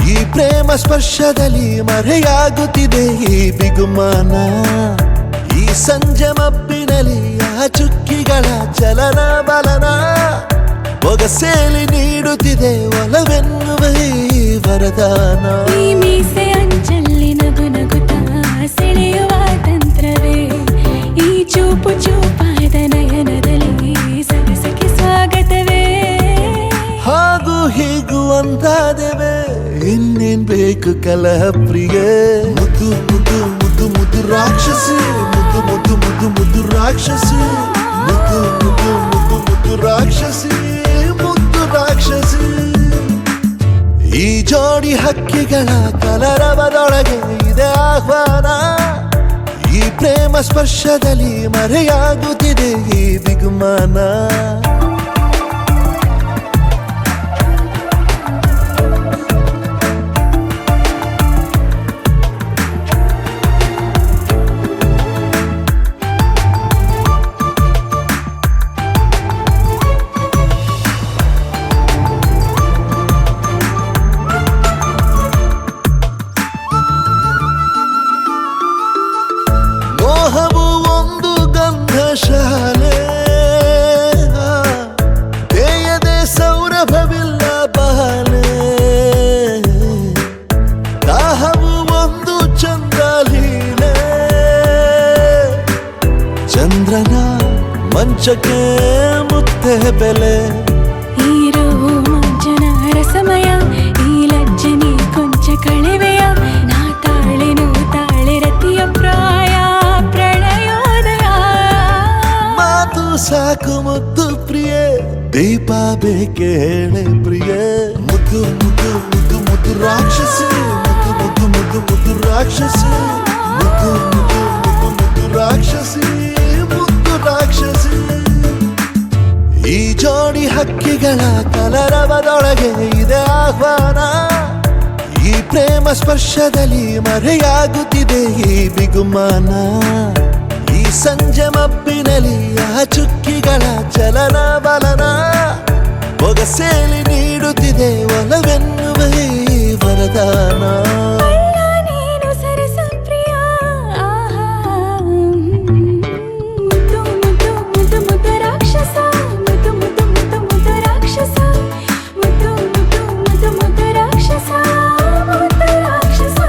ಈ ಪ್ರೇಮ ಸ್ಪರ್ಶದಲ್ಲಿ ಮರೆಯಾಗುತ್ತಿದೆ ಈ ಬಿಗುಮಾನ ಈ ಸಂಜೆ ಮಬ್ಬಿನಲ್ಲಿ ಆ ಚುಕ್ಕಿಗಳ ಚಲನ ಬಲನ ಒಗಸೇಲಿ ನೀಡುತ್ತಿದೆ ಒಲವೆನ್ನುವ ಈ ವರದಾನ ಈ ಮೀಸೆ ಅಂಚಲ್ಲಿ ನಗು ನಗುತ್ತಾ ಸೆಳೆಯುವ ತಂತ್ರವೇ ಈ ಚೂಪು ಚೂಪಾದ ನಯನದಲ್ಲಿ ಸರಸಕ್ಕೆ ಸ್ವಾಗತವೇ ಹಾಗೂ ಹೀಗೂ ಅಂತಾದೆವೆ ಇನ್ನೇನ್ ಬೇಕು ಕಲಹ ಪ್ರಿಯ ಮುದ್ದು ಮುದ್ದು ಮುದ್ದು ಮುದ್ದು ರಾಕ್ಷಸಿ ಮುದ್ದು ಮುದ್ದು ಮುದ್ದು ಮುದ್ದು ರಾಕ್ಷಸಿ ಮುದ್ದು ಮುದ್ದು ಮುದ್ದು ಮುದ್ದು ರಾಕ್ಷಸಿ ಮುದ್ದು ರಾಕ್ಷಸಿ ಈ ಜೋಡಿ ಹಕ್ಕಿಗಳ ಕಲರವದೊಳಗೆ ಇದೆ ಆಹ್ವಾನ ಈ ಪ್ರೇಮ ಸ್ಪರ್ಶದಲ್ಲಿ ಮರೆಯಾಗುತ್ತಿದೆ ಈ ಬಿಗುಮಾನ ಮೋಹವು ಒಂದು ಗಂಧಶಾಲೆ ತೇಯದೆ ಸೌರಭವಿಲ್ಲ ಬಾಲೆ ದಾಹವು ಒಂದು ಚಂದ್ರಲೀಲೆ ಚಂದ್ರನ ಮಂಚಕ್ಕೆ ಮುತ್ತೆ ಬೆಲೆ ಈ ರೋಮಾಂಚನ ರಸಮಯ ಈ ಲಜ್ಜನೆ ಕೊಂಚ ಕಳೆವೆಯ ನಾ ತಾಳೆನು ತಾಳೆ ರತಿಯ ಪ್ರಾಯ ಪ್ರಣಯೋದಯ ಮಾತು ಸಾಕು ಮುದ್ದು ಪ್ರಿಯೆ ದೀಪ ಬೇಕೆ ಹೇಳೆ ಪ್ರಿಯೆ ಮುದ್ದು ಮುದ್ದು ಮುದ್ದು ಮುದ್ದು ರಾಕ್ಷಸಿ ಮುದ್ದು ಮುದ್ದು ಮುದ್ದು ಮುದ್ದು ರಾಕ್ಷಸಿ ಮುದ್ದು ಮುದ್ದು ಮುದ್ದು ಮುದ್ದು ರಾಕ್ಷಸಿ ಮುದ್ದು ರಾಕ್ಷಸಿ ಈ ಜೋಡಿ ಹಕ್ಕಿಗಳ ಕಲರವದೊಳಗೆ ಇದೆ ಆಹ್ವಾನ ಈ ಪ್ರೇಮ ಸ್ಪರ್ಶದಲ್ಲಿ ಮರೆಯಾಗುತ್ತಿದೆ ಈ ಬಿಗುಮಾನ ಈ ಸಂಜೆ ಮಬ್ಬಿನಲ್ಲಿ ಆ ಚುಕ್ಕಿಗಳ ಚಲನ ಬಲನ ಒಗಸೇಲಿ ನೀಡುತ್ತಿದೆ ಒಲವೆನ್ನುವ ಈ ವರದಾನ ಅಲ್ಲ ನೀನು ಸರಸ ಪ್ರಿಯ ಆಹಾ ಮುದ್ದು ಮುದ್ದು ಮುದ್ದು ಮುದ್ದು ರಾಕ್ಷಸ ಮುದ್ದು ಮುದ್ದು ಮುದ್ದು ಮುದ್ದು ರಾಕ್ಷಸ ಮುದ್ದು ಮುದ್ದು ಮುದ್ದು ಮುದ್ದು ರಾಕ್ಷಸ ಮುದ್ದು ರಾಕ್ಷಸ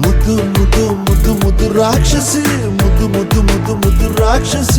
ಮುದ್ದು ಮುದ್ದು ಮುದ್ದು ಮುದ್ದು ರಾಕ್ಷಸಿ ಮುದ್ದು ಮುದ್ದು ಮುದ್ದು ಮುದ್ದು ರಾಕ್ಷಸಿ